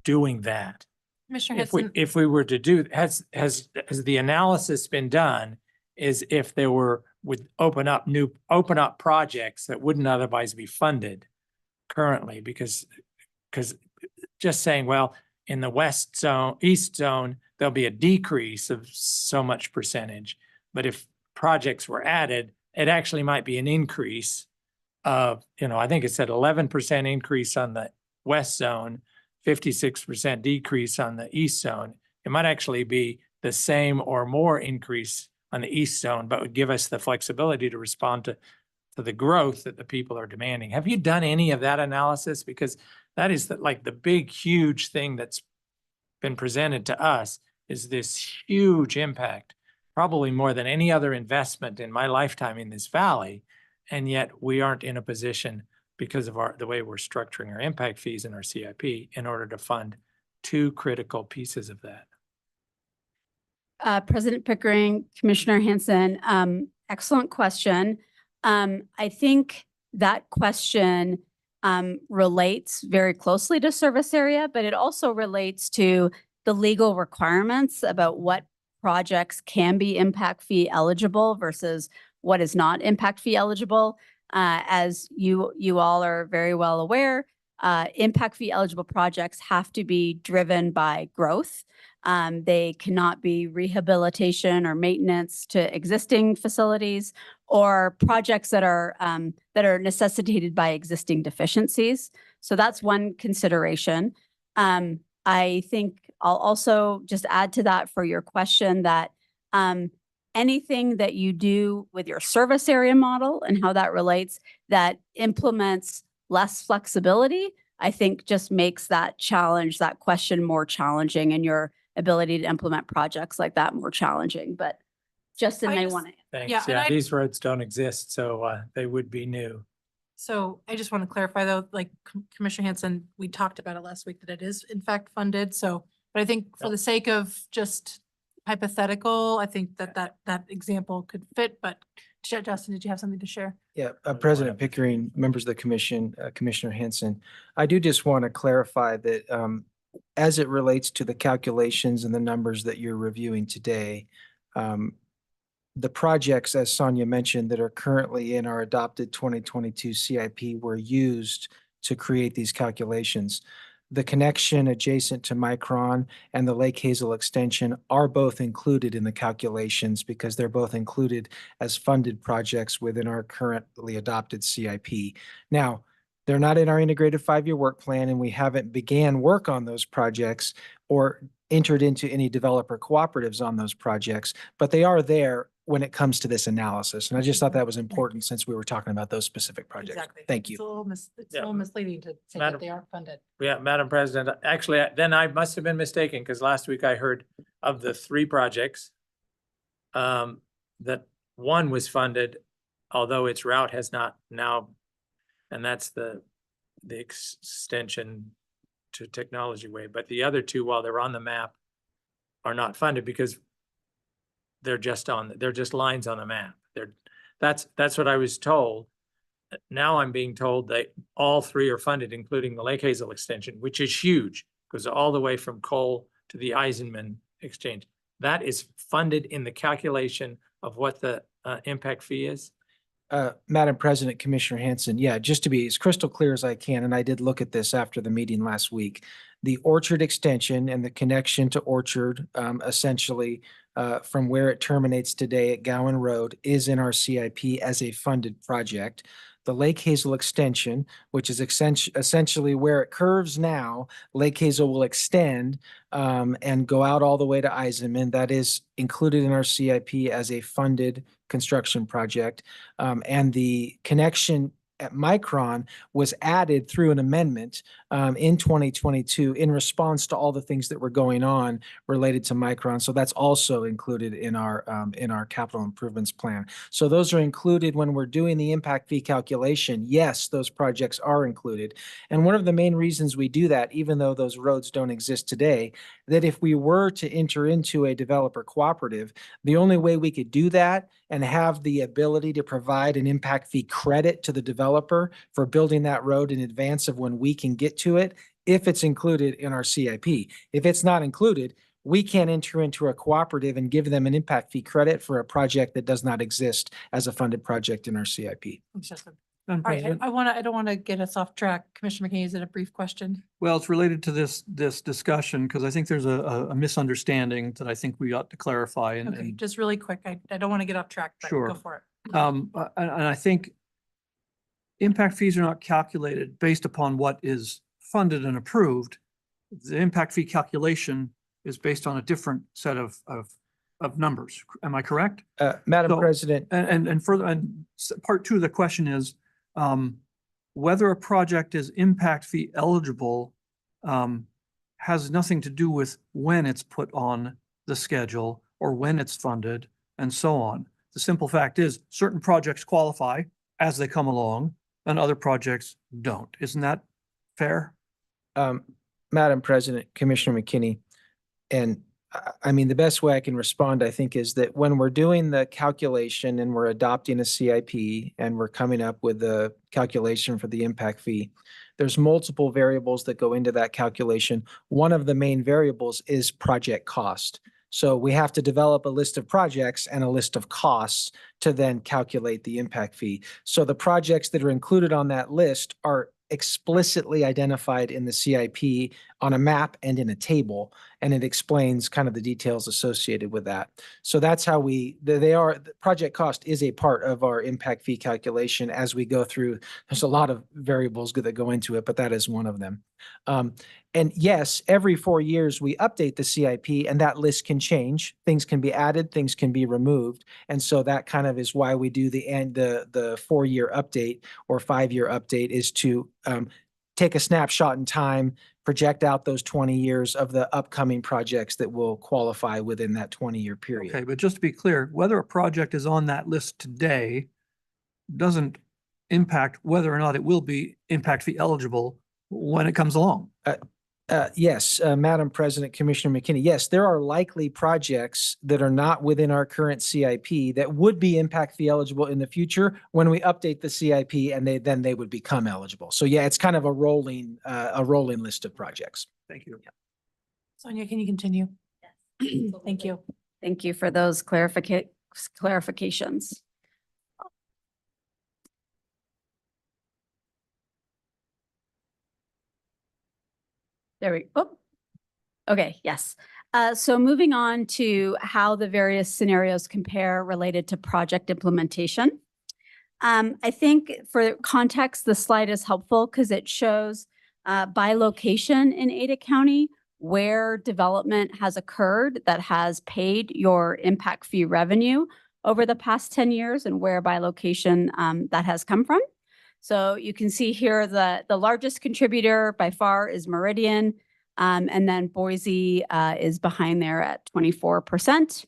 doing that. Commissioner Hanson. If we were to do, has the analysis been done, is if there would open up projects that wouldn't otherwise be funded currently, because just saying, well, in the east zone, there'll be a decrease of so much percentage. But if projects were added, it actually might be an increase I think it said 11% increase on the west zone, 56% decrease on the east zone. It might actually be the same or more increase on the east zone, but would give us the flexibility to respond to the growth that the people are demanding. Have you done any of that analysis? Because that is like the big, huge thing that's been presented to us is this huge impact, probably more than any other investment in my lifetime in this valley. And yet we aren't in a position because of the way we're structuring our impact fees in our CIP in order to fund two critical pieces of that. President Pickering, Commissioner Hanson, excellent question. I think that question relates very closely to service area, but it also relates to the legal requirements about what projects can be impact fee eligible versus what is not impact fee eligible. As you all are very well aware, impact fee eligible projects have to be driven by growth. They cannot be rehabilitation or maintenance to existing facilities or projects that are necessitated by existing deficiencies. So that's one consideration. I think I'll also just add to that for your question that anything that you do with your service area model and how that relates that implements less flexibility, I think just makes that challenge, that question more challenging, and your ability to implement projects like that more challenging. But Justin may want to. Thanks. Yeah, and Yeah, I- these roads don't exist, so they would be new. So I just want to clarify though, like Commissioner Hanson, we talked about it last week that it is in fact funded. So, but I think for Yep. the sake of just hypothetical, I think that example could fit, but Justin, did you have something to share? Yeah, President Pickering, members of the commission, Commissioner Hanson, I do just want to clarify that as it relates to the calculations and the numbers that you're reviewing today, the projects, as Sonia mentioned, that are currently in our adopted 2022 CIP were used to create these calculations. The connection adjacent to Micron and the Lake Hazel extension are both included in the calculations because they're both included as funded projects within our currently adopted CIP. Now, they're not in our integrated 5-year work plan, and we haven't began work on those projects or entered into any developer cooperatives on those projects, but they are there when it comes to this analysis. And I just thought that was important since we were talking about those specific projects. Exactly. Thank you. It's a little Yeah. misleading to say Madam- that they aren't funded. Yeah, Madam President, actually, then I must have been mistaken because last week I heard of the 3 projects that one was funded, although its route has not now, and that's the extension to Technology Way. But the other 2, while they're on the map, are not funded because they're just lines on the map. That's what I was told. Now I'm being told that all 3 are funded, including the Lake Hazel extension, which is huge, goes all the way from Cole to the Eisenman exchange. That is funded in the calculation of what the impact fee is. Madam President, Commissioner Hanson, yeah, just to be as crystal clear as I can, and I did look at this after the meeting last week. The Orchard extension and the connection to Orchard, essentially from where it terminates today at Gowan Road, is in our CIP as a funded project. The Lake Hazel extension, which is essentially where it curves now, Lake Hazel will extend and go out all the way to Eisenman. That is included in our CIP as a funded construction project. And the connection at Micron was added through an amendment in 2022 in response to all the things that were going on related to Micron. So that's also included in our capital improvements plan. So those are included when we're doing the impact fee calculation. Yes, those projects are included. And one of the main reasons we do that, even though those roads don't exist today, that if we were to enter into a developer cooperative, the only way we could do that and have the ability to provide an impact fee credit to the developer for building that road in advance of when we can get to it, if it's included in our CIP. If it's not included, we can't enter into a cooperative and give them an impact fee credit for a project that does not exist as a funded project in our CIP. Thanks, Justin. Madam All right, President? I don't want to get us off track. Commissioner McKinney, is it a brief question? Well, it's related to this discussion because I think there's a misunderstanding that I think we ought to clarify and Okay, just really quick. I don't want to get off track, but Sure. go for it. And I think impact fees are not calculated based upon what is funded and approved. The impact fee calculation is based on a different set of numbers. Am I correct? Madam So- President, And further, part two of the question is, whether a project is impact fee eligible, has nothing to do with when it's put on the schedule or when it's funded and so on. The simple fact is certain projects qualify as they come along and other projects don't. Isn't that fair? Madam President, Commissioner McKinney, and I mean, the best way I can respond, I think, is that when we're doing the calculation and we're adopting a CIP and we're coming up with the calculation for the impact fee, there's multiple variables that go into that calculation. One of the main variables is project cost. So we have to develop a list of projects and a list of costs to then calculate the impact fee. So the projects that are included on that list are explicitly identified in the CIP on a map and in a table, and it explains kind of the details associated with that. So that's how the project cost is a part of our impact fee calculation as we go through. There's a lot of variables that go into it, but that is one of them. And yes, every 4 years we update the CIP and that list can change. Things can be added, things can be removed. And so that kind of is why we do the 4-year update or 5-year update, is to take a snapshot in time, project out those 20 years of the upcoming projects that will qualify within that 20-year period. Okay, but just to be clear, whether a project is on that list today doesn't impact whether or not it will be impact fee eligible when it comes along. Yes, Madam President, Commissioner McKinney, yes, there are likely projects that are not within our current CIP that would be impact fee eligible in the future when we update the CIP, and then they would become eligible. So yeah, it's kind of a rolling list of projects. Thank you. Sonia, can you continue? Yes. Thank you. Thank you for those clarifications. There we go. Okay, yes. So moving on to how the various scenarios compare related to project implementation. I think for context, the slide is helpful because it shows by location in Ada County where development has occurred that has paid your impact fee revenue over the past 10 years and where by location that has come from. So you can see here the largest contributor by far is Meridian, and then Boise is behind there at 24%.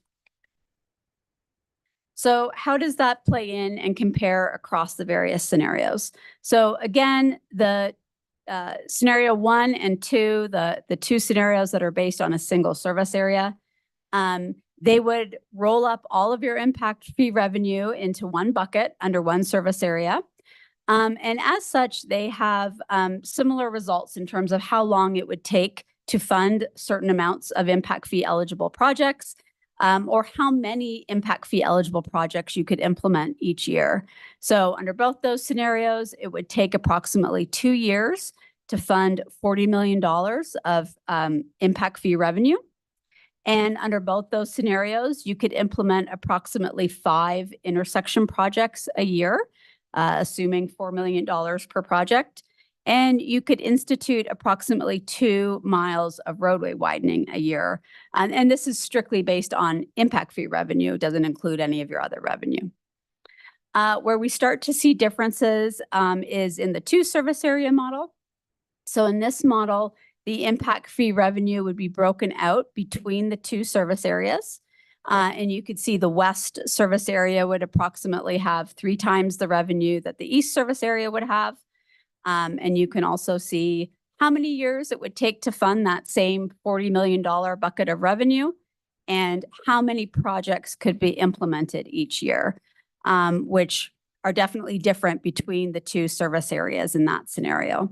So how does that play in and compare across the various scenarios? So again, the scenario 1 and 2, the two scenarios that are based on a single service area, they would roll up all of your impact fee revenue into one bucket under one service area. And as such, they have similar results in terms of how long it would take to fund certain amounts of impact fee eligible projects, or how many impact fee eligible projects you could implement each year. So under both those scenarios, it would take approximately 2 years to fund $40 million of impact fee revenue. And under both those scenarios, you could implement approximately 5 intersection projects a year, assuming $4 million per project. And you could institute approximately 2 miles of roadway widening a year. And this is strictly based on impact fee revenue, doesn't include any of your other revenue. Where we start to see differences is in the 2 service area model. So in this model, the impact fee revenue would be broken out between the 2 service areas. And you could see the west service area would approximately have 3 times the revenue that the east service area would have. And you can also see how many years it would take to fund that same $40 million bucket of revenue and how many projects could be implemented each year, which are definitely different between the 2 service areas in that scenario.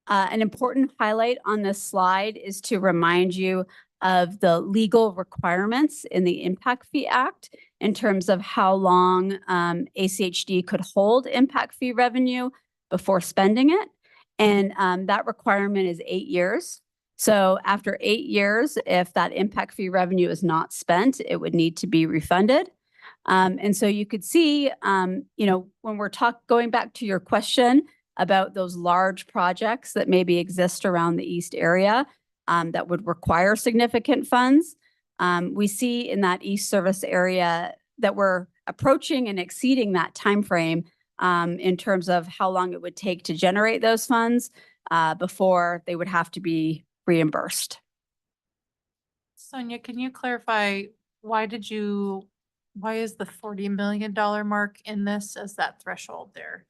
An important highlight on this slide is to remind you of the legal requirements in the Impact Fee Act in terms of how long ACHD could hold impact fee revenue before spending it. And that requirement is 8 years. So after 8 years, if that impact fee revenue is not spent, it would need to be refunded. And so you could see, when we're going back to your question about those large projects that maybe exist around the east area, that would require significant funds. We see in that east service area that we're approaching and exceeding that timeframe in terms of how long it would take to generate those funds before they would have to be reimbursed. Sonia, can you clarify, why is the $40 million mark in this as that threshold there?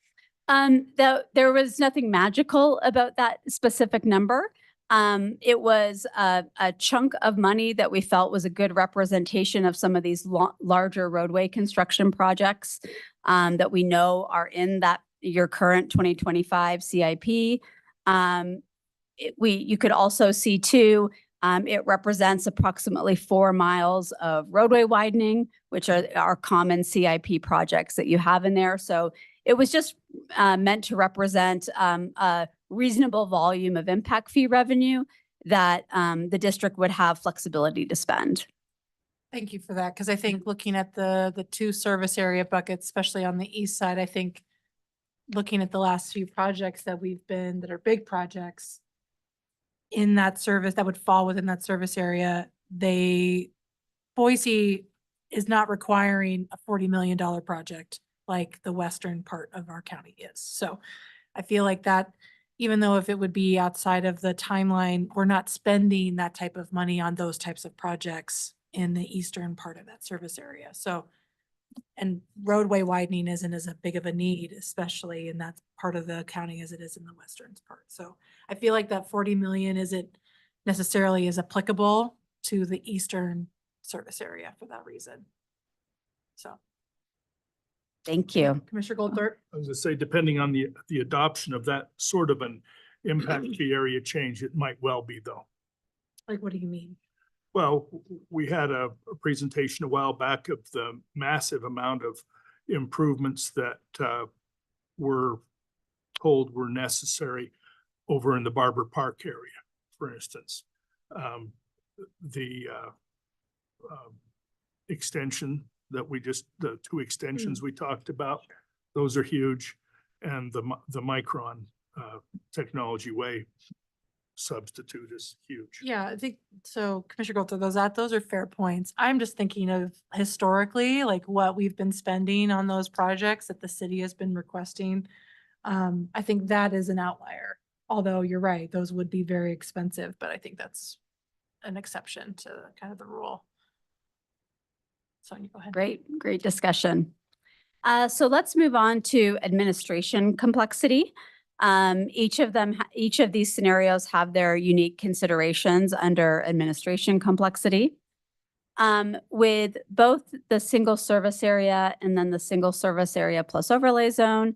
There was nothing magical about that specific number. It was a chunk of money that we felt was a good representation of some of these larger roadway construction projects that we know are in your current 2025 CIP. You could also see too, it represents approximately 4 miles of roadway widening, which are common CIP projects that you have in there. So it was just meant to represent a reasonable volume of impact fee revenue that the district would have flexibility to spend. Thank you for that, because I think looking at the two service area buckets, especially on the east side, I think looking at the last few projects that that are big projects in that service, that would fall within that service area, Boise is not requiring a $40 million project like the western part of our county is. So I feel like that, even though if it would be outside of the timeline, we're not spending that type of money on those types of projects in the eastern part of that service area. So, and roadway widening isn't as big of a need, especially in that part of the county as it is in the western part. So I feel like that 40 million isn't necessarily as applicable to the eastern service area for that reason. So. Thank you. Commissioner Goldthorpe. I was gonna say, depending on the adoption of that sort of an impact fee area change, it might well be though. Like, what do you mean? Well, we had a presentation a while back of the massive amount of improvements that were told were necessary over in the Barber Park area, for instance. The extension that the 2 extensions we talked about, those are huge. And the Micron technology way substitute is huge. Yeah, I think so. Commissioner Goldthorpe, those are fair points. I'm just thinking of historically, like what we've been spending on those projects that the city has been requesting. I think that is an outlier, although you're right, those would be very expensive, but I think that's an exception to kind of the rule. Sonia, go ahead. Great discussion. So let's move on to administration complexity. Each of these scenarios have their unique considerations under administration complexity. With both the single service area and then the single service area plus overlay zone,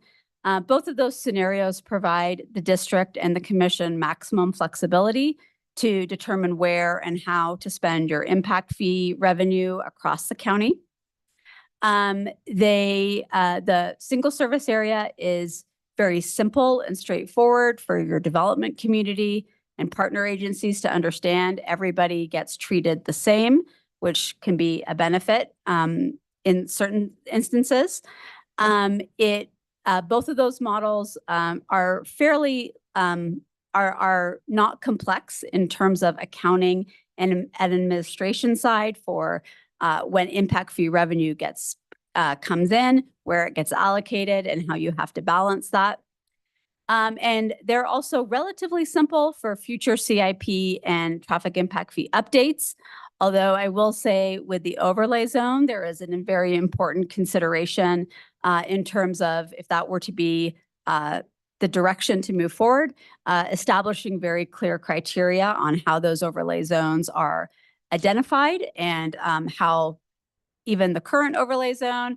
both of those scenarios provide the district and the commission maximum flexibility to determine where and how to spend your impact fee revenue across the county. The single service area is very simple and straightforward for your development community and partner agencies to understand. Everybody gets treated the same, which can be a benefit in certain instances. Both of those models are fairly are not complex in terms of accounting and administration side for when impact fee revenue comes in, where it gets allocated, and how you have to balance that. And they're also relatively simple for future CIP and traffic impact fee updates. Although I will say with the overlay zone, there is a very important consideration in terms of if that were to be the direction to move forward, establishing very clear criteria on how those overlay zones are identified and how even the current overlay zone,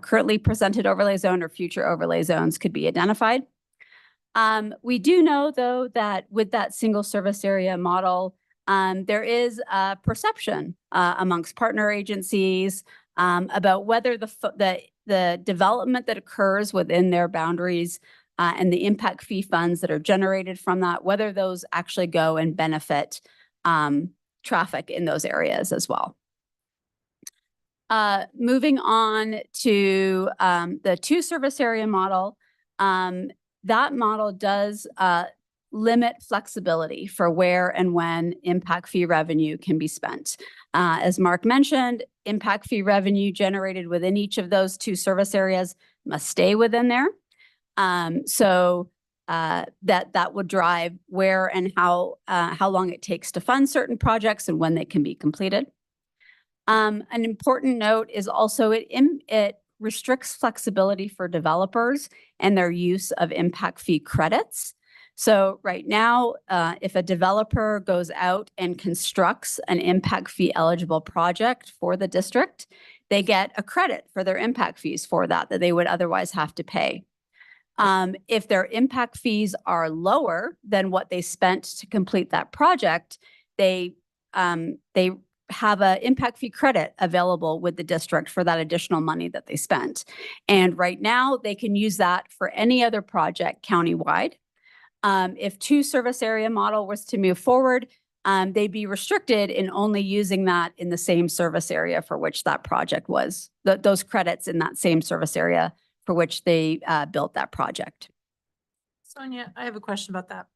currently presented overlay zone, or future overlay zones could be identified. We do know, though, that with that single service area model, there is a perception amongst partner agencies about whether the development that occurs within their boundaries and the impact fee funds that are generated from that, whether those actually go and benefit traffic in those areas as well. Moving on to the two service area model, that model does limit flexibility for where and when impact fee revenue can be spent. As Mark mentioned, impact fee revenue generated within each of those two service areas must stay within there. So that would drive where and how long it takes to fund certain projects and when they can be completed. An important note is also it restricts flexibility for developers and their use of impact fee credits. So right now, if a developer goes out and constructs an impact fee eligible project for the district, they get a credit for their impact fees for that they would otherwise have to pay. If their impact fees are lower than what they spent to complete that project, they have an impact fee credit available with the district for that additional money that they spent. And right now, they can use that for any other project countywide. If two service area model was to move forward, they'd be restricted in only using that in the same service area for which that project was, those credits in that same service area for which they built that project. Sonia, I have a question about that.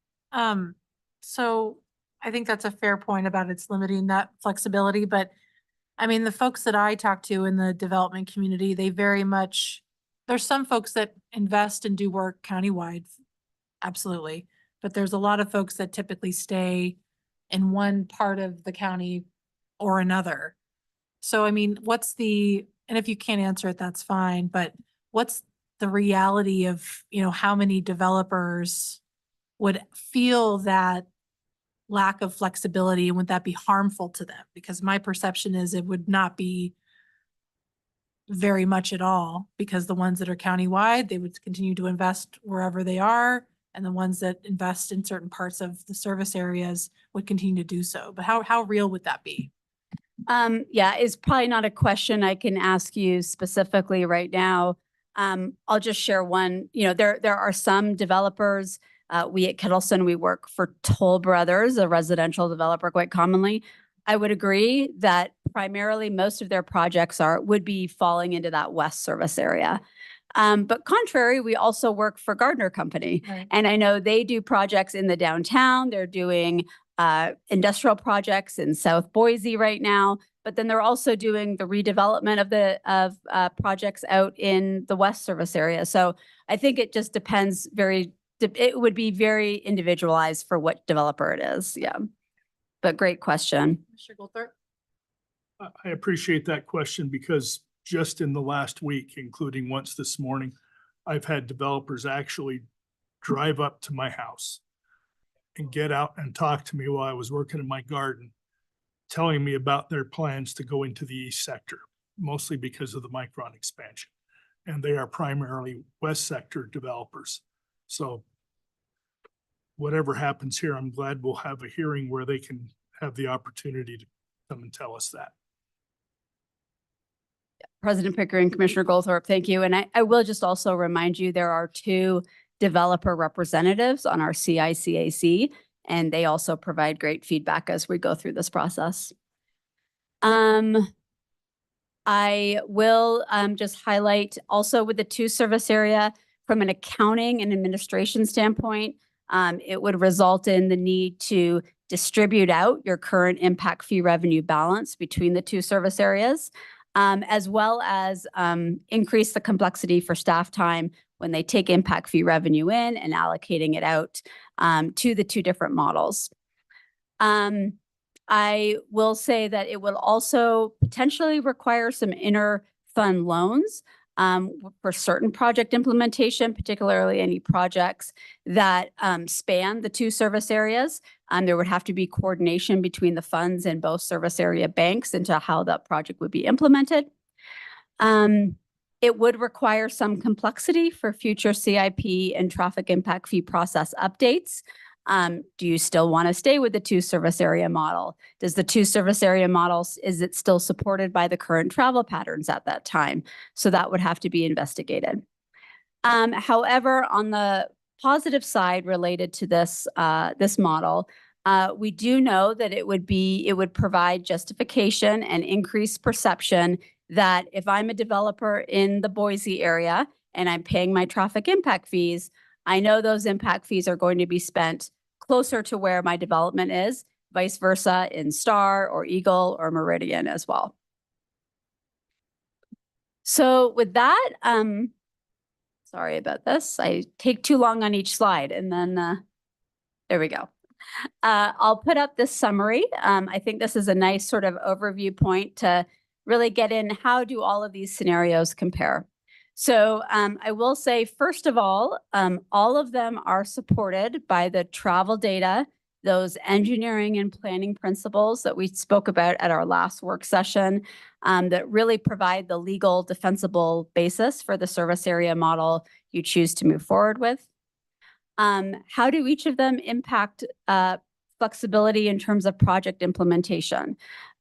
So I think that's a fair point about it's limiting that flexibility, but I mean, the folks that I talk to in the development community, they very much, there's some folks that invest and do work countywide. Absolutely. But there's a lot of folks that typically stay in one part of the county or another. So, I mean, and if you can't answer it, that's fine, but what's the reality of, how many developers would feel that lack of flexibility, and would that be harmful to them? Because my perception is it would not be very much at all, because the ones that are countywide, they would continue to invest wherever they are. And the ones that invest in certain parts of the service areas would continue to do so. But how real would that be? Yeah, it's probably not a question I can ask you specifically right now. I'll just share one. There are some developers. We at Kettleson, we work for Toll Brothers, a residential developer quite commonly. I would agree that primarily most of their projects would be falling into that west service area. But contrary, we also work for Gardner Company. Right. And I know they do projects in the downtown. They're doing industrial projects in South Boise right now, but then they're also doing the redevelopment of projects out in the west service area. So I think it just depends it would be very individualized for what developer it is. Yeah. But great question. Mr. Goldthorpe? I appreciate that question because just in the last week, including once this morning, I've had developers actually drive up to my house and get out and talk to me while I was working in my garden, telling me about their plans to go into the east sector, mostly because of the Micron expansion. And they are primarily west sector developers. So whatever happens here, I'm glad we'll have a hearing where they can have the opportunity to come and tell us that. President Pickering, Commissioner Goldthorpe, thank you. And I will just also remind you, there are 2 developer representatives on our CICAC, and they also provide great feedback as we go through this process. I will just highlight also with the 2 service area, from an accounting and administration standpoint, it would result in the need to distribute out your current impact fee revenue balance between the 2 service areas. As well as increase the complexity for staff time when they take impact fee revenue in and allocating it out to the 2 different models. I will say that it will also potentially require some inter-fund loans for certain project implementation, particularly any projects that span the 2 service areas. There would have to be coordination between the funds and both service area banks into how that project would be implemented. It would require some complexity for future CIP and traffic impact fee process updates. Do you still want to stay with the 2 service area model? Does the 2 service area models, is it still supported by the current travel patterns at that time? So that would have to be investigated. However, on the positive side related to this model, we do know that it would provide justification and increased perception that if I'm a developer in the Boise area and I'm paying my traffic impact fees, I know those impact fees are going to be spent closer to where my development is, vice versa in Star or Eagle or Meridian as well. So with that, sorry about this. I take too long on each slide and then there we go. I'll put up this summary. I think this is a nice sort of overview point to really get in how do all of these scenarios compare. So I will say, first of all of them are supported by the travel data, those engineering and planning principles that we spoke about at our last work session that really provide the legal defensible basis for the service area model you choose to move forward with. How do each of them impact flexibility in terms of project implementation?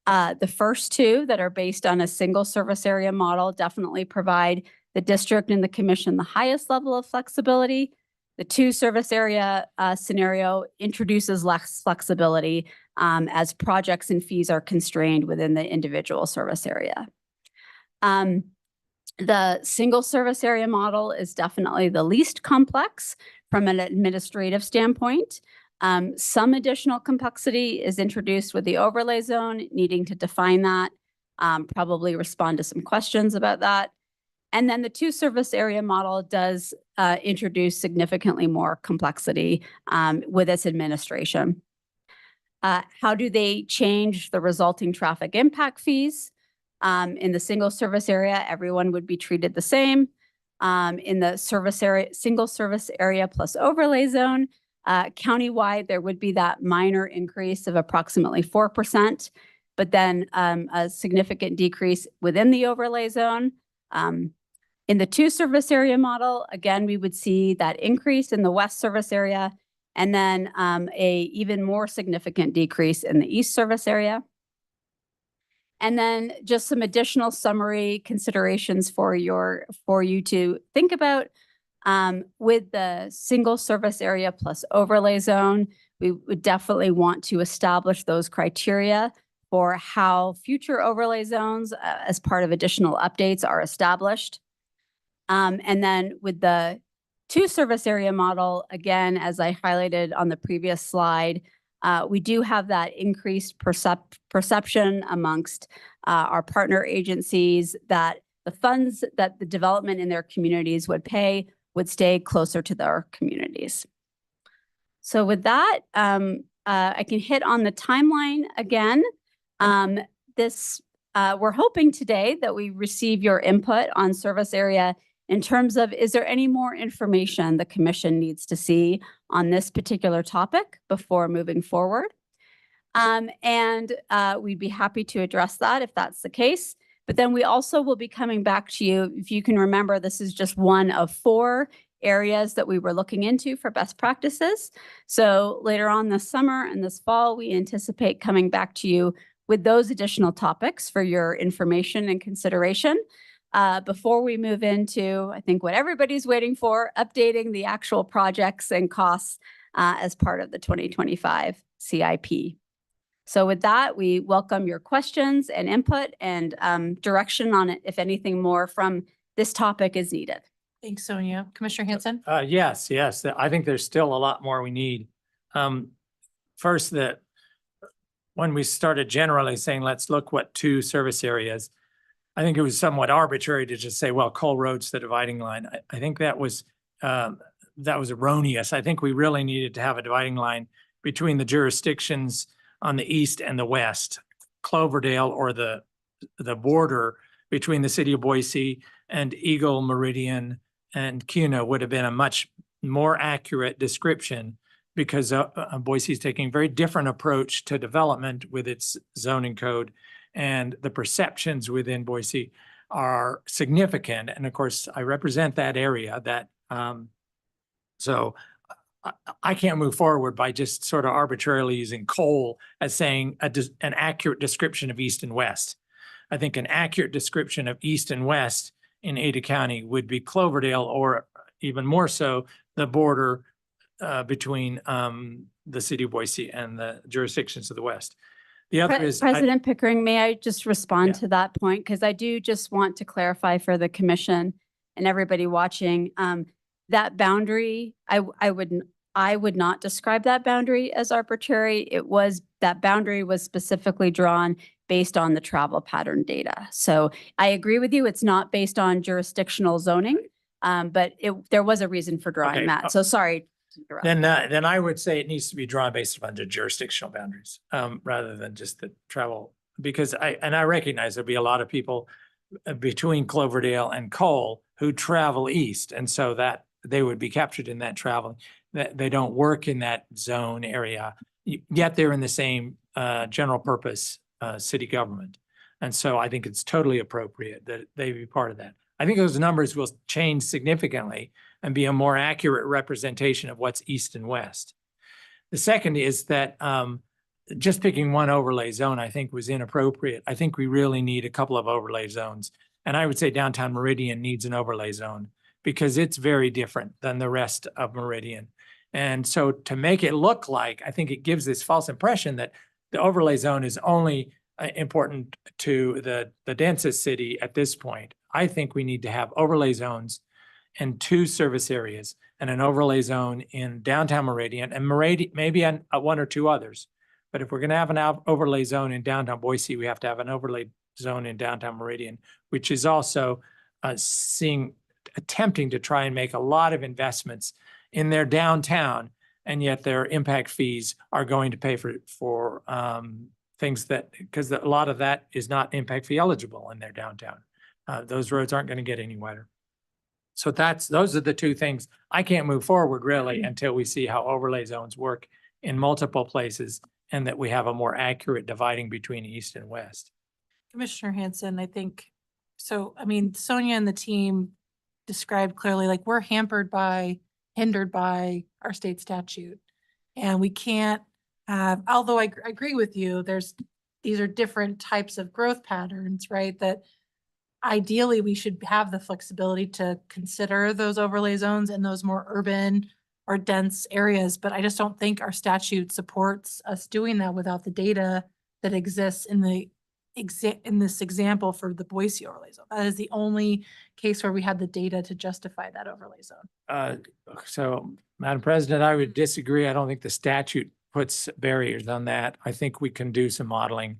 The first two that are based on a single service area model definitely provide the district and the commission the highest level of flexibility. The two service area scenario introduces less flexibility as projects and fees are constrained within the individual service area. The single service area model is definitely the least complex from an administrative standpoint. Some additional complexity is introduced with the overlay zone, needing to define that, probably respond to some questions about that. And then the two service area model does introduce significantly more complexity with its administration. How do they change the resulting traffic impact fees? In the single service area, everyone would be treated the same. In the service area, single service area plus overlay zone, countywide, there would be that minor increase of approximately 4%, but then a significant decrease within the overlay zone. In the two service area model, again, we would see that increase in the west service area and then a even more significant decrease in the east service area. And then just some additional summary considerations for you to think about. With the single service area plus overlay zone, we would definitely want to establish those criteria for how future overlay zones as part of additional updates are established. And then with the two service area model, again, as I highlighted on the previous slide, we do have that increased perception amongst our partner agencies that the funds that the development in their communities would pay would stay closer to their communities. So with that, I can hit on the timeline again. We're hoping today that we receive your input on service area in terms of, is there any more information the commission needs to see on this particular topic before moving forward? We'd be happy to address that if that's the case. But then we also will be coming back to you. If you can remember, this is just one of 4 areas that we were looking into for best practices. So later on this summer and this fall, we anticipate coming back to you with those additional topics for your information and consideration. Before we move into, I think what everybody's waiting for, updating the actual projects and costs as part of the 2025 CIP. So with that, we welcome your questions and input and direction on it if anything more from this topic is needed. Thanks, Sonia. Commissioner Hanson? Yes. I think there's still a lot more we need. First, that when we started generally saying, let's look what 2 service areas, I think it was somewhat arbitrary to just say, well, Cole Road's the dividing line. I think that was erroneous. I think we really needed to have a dividing line between the jurisdictions on the east and the west. Cloverdale, or the border between the city of Boise and Eagle, Meridian, and Kuna, would have been a much more accurate description, because Boise is taking a very different approach to development with its zoning code, and the perceptions within Boise are significant. And of course, I represent that area. So I can't move forward by just sort of arbitrarily using Cole as saying an accurate description of east and west. I think an accurate description of east and west in Ada County would be Cloverdale, or even more so, the border between the city of Boise and the jurisdictions of the west. The other is, President Pickering, may I just respond Yeah. to that point? Because I do just want to clarify for the commission and everybody watching, that boundary, I would not describe that boundary as arbitrary. That boundary was specifically drawn based on the travel pattern data. So I agree with you. It's not based on jurisdictional zoning, but there was a reason for drawing Okay, that. So sorry. to interrupt. then I would say it needs to be drawn based upon the jurisdictional boundaries, rather than just the travel. Because I recognize there'll be a lot of people between Cloverdale and Cole who travel east. And so that they would be captured in that travel, that they don't work in that zone area, yet they're in the same general purpose city government. And so I think it's totally appropriate that they be part of that. I think those numbers will change significantly and be a more accurate representation of what's east and west. The second is that just picking one overlay zone, I think, was inappropriate. I think we really need a couple of overlay zones. And I would say downtown Meridian needs an overlay zone because it's very different than the rest of Meridian. And so to make it look like, I think it gives this false impression that the overlay zone is only important to the densest city at this point. I think we need to have overlay zones in 2 service areas and an overlay zone in downtown Meridian and maybe one or 2 others. But if we're going to have an overlay zone in downtown Boise, we have to have an overlay zone in downtown Meridian, which is also attempting to try and make a lot of investments in their downtown, and yet their impact fees are going to pay for things because a lot of that is not impact fee eligible in their downtown. Those roads aren't going to get any wider. So those are the 2 things. I can't move forward really until we see how overlay zones work in multiple places and that we have a more accurate dividing between east and west. Commissioner Hanson, I think, so, I mean, Sonia and the team described clearly, like, we're hindered by our state statute. And we can't have, although I agree with you, these are different types of growth patterns, right? That ideally we should have the flexibility to consider those overlay zones in those more urban or dense areas. But I just don't think our statute supports us doing that without the data that exists in this example for the Boise overlay zone. That is the only case where we had the data to justify that overlay zone. So, Madam President, I would disagree. I don't think the statute puts barriers on that. I think we can do some modeling,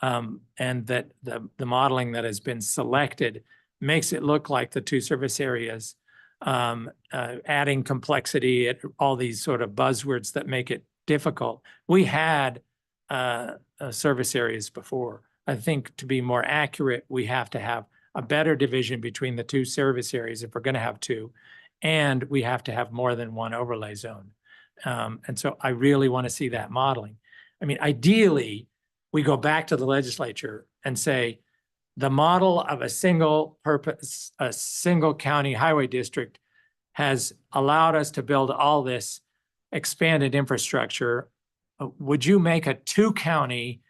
and that the modeling that has been selected makes it look like the 2 service areas, adding complexity at all these sort of buzzwords that make it difficult. We had service areas before. I think to be more accurate, we have to have a better division between the 2 service areas if we're going to have 2, and we have to have more than 1 overlay zone. And so I really want to see that modeling. I mean, ideally, we go back to the legislature and say, the model of a single county highway district has allowed us to build all this expanded infrastructure. Would you make a 2-county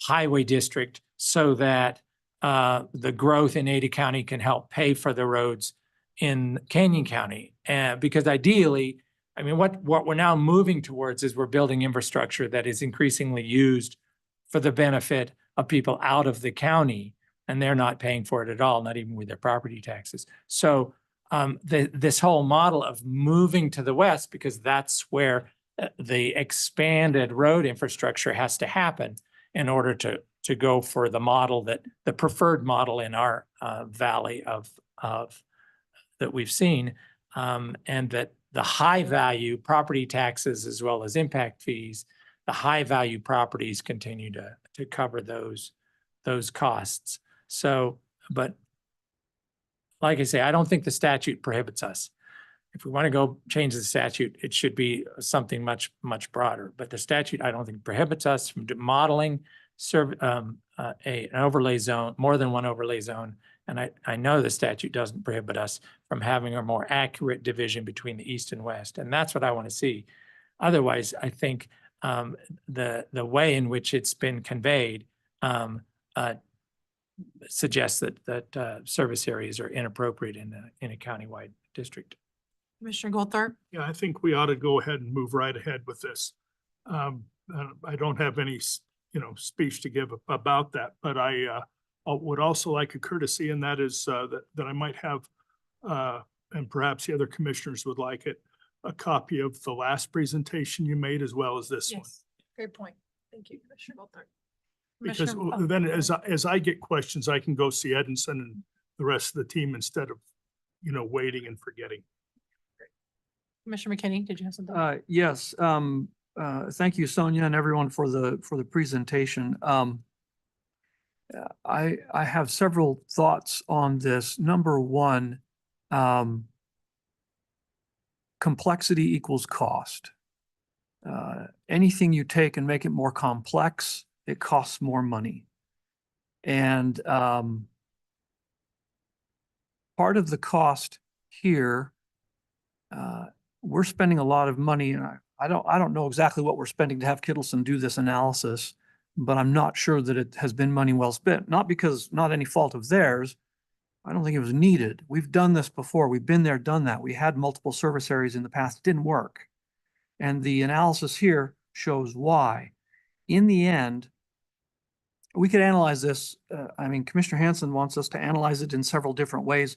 highway district so that the growth in Ada County can help pay for the roads in Canyon County? Because ideally, I mean, what we're now moving towards is we're building infrastructure that is increasingly used for the benefit of people out of the county, and they're not paying for it at all, not even with their property taxes. So this whole model of moving to the west, because that's where the expanded road infrastructure has to happen in order to go for the model that the preferred model in our valley of that we've seen, and that the high value property taxes as well as impact fees, the high value properties continue to cover those costs. So, but like I say, I don't think the statute prohibits us. If we want to go change the statute, it should be something much, much broader. But the statute, I don't think prohibits us from modeling an overlay zone, more than 1 overlay zone. And I know the statute doesn't prohibit us from having a more accurate division between the east and west. And that's what I want to see. Otherwise, I think the way in which it's been conveyed suggests that service areas are inappropriate in a countywide district. Commissioner Goldthorpe? Yeah, I think we ought to go ahead and move right ahead with this. I don't have any speech to give about that, but I would also like a courtesy, and that is that I might have, and perhaps the other commissioners would like it, a copy of the last presentation you made as well as this one. Yes, great point. Thank you, Commissioner Goldthorpe. Because Commissioner- then as I get questions, I can go see Edinson and the rest of the team instead of, waiting and forgetting. Commissioner McKinney, did you have something? Yes, thank you, Sonia, and everyone for the presentation. I have several thoughts on this. Number one, complexity equals cost. Anything you take and make it more complex, it costs more money. And part of the cost here, we're spending a lot of money, and I don't know exactly what we're spending to have Kittleson do this analysis, but I'm not sure that it has been money well spent. Not because, not any fault of theirs. I don't think it was needed. We've done this before. We've been there, done that. We had multiple service areas in the past. It didn't work. And the analysis here shows why. In the end, we could analyze this. Commissioner Hanson wants us to analyze it in several different ways.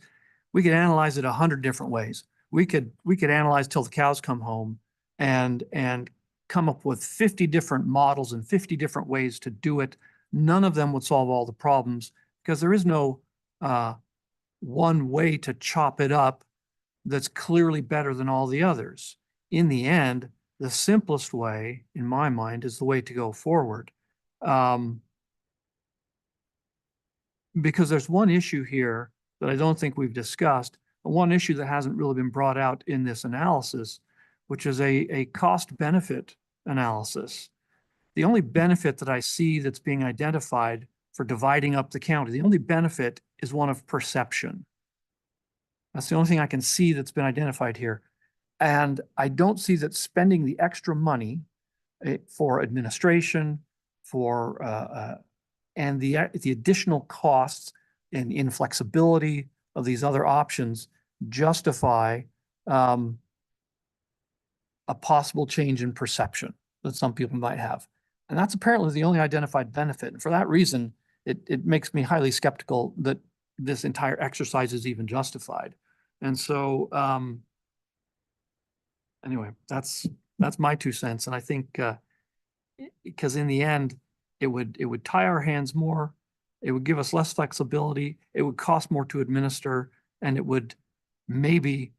We could analyze it 100 different ways. We could analyze till the cows come home and come up with 50 different models and 50 different ways to do it. None of them would solve all the problems because there is no one way to chop it up that's clearly better than all the others. In the end, the simplest way, in my mind, is the way to go forward. Because there's one issue here that I don't think we've discussed, one issue that hasn't really been brought out in this analysis, which is a cost-benefit analysis. The only benefit that I see that's being identified for dividing up the county, the only benefit is one of perception. That's the only thing I can see that's been identified here. And I don't see that spending the extra money for administration, and the additional costs and inflexibility of these other options justify a possible change in perception that some people might have. And that's apparently the only identified benefit. And for that reason, it makes me highly skeptical that this entire exercise is even justified. And so, anyway, that's my 2 cents. And I think, because in the end, it would tie our hands more. It would give us less flexibility. It would cost more to administer, and it would maybe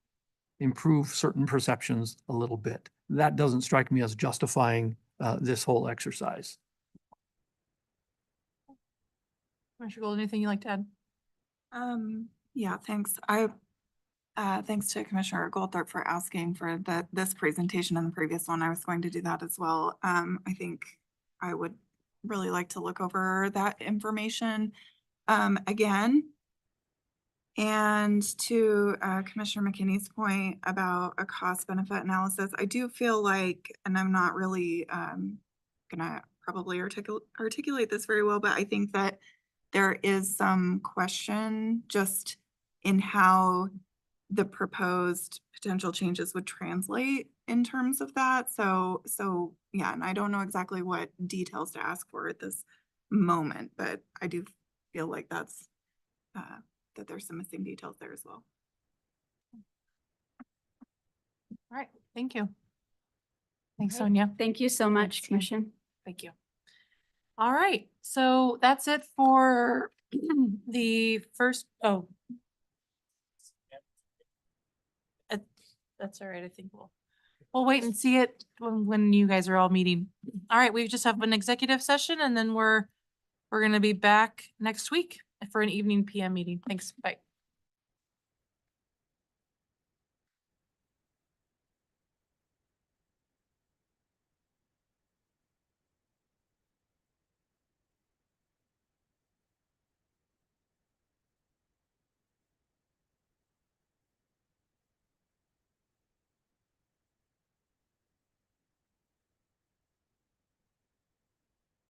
improve certain perceptions a little bit. That doesn't strike me as justifying this whole exercise. Commissioner Gold, anything you'd like to add? Yeah, thanks. Thanks to Commissioner Goldthorpe for asking for this presentation and the previous one. I was going to do that as well. I think I would really like to look over that information again. And to Commissioner McKinney's point about a cost benefit analysis, I do feel like, and I'm not really gonna probably articulate this very well, but I think that there is some question just in how the proposed potential changes would translate in terms of that. So yeah, and I don't know exactly what details to ask for at this moment, but I do feel like that's that there's some missing details there as well. All right, thank you. Thanks, Sonia. Thank you so much, Thanks, Commission. Thank you. All right, so that's it for the first, that's all right. I think we'll wait and see it when you guys are all meeting. All right, we just have an executive session and then we're gonna be back next week for an evening PM meeting. Thanks, bye.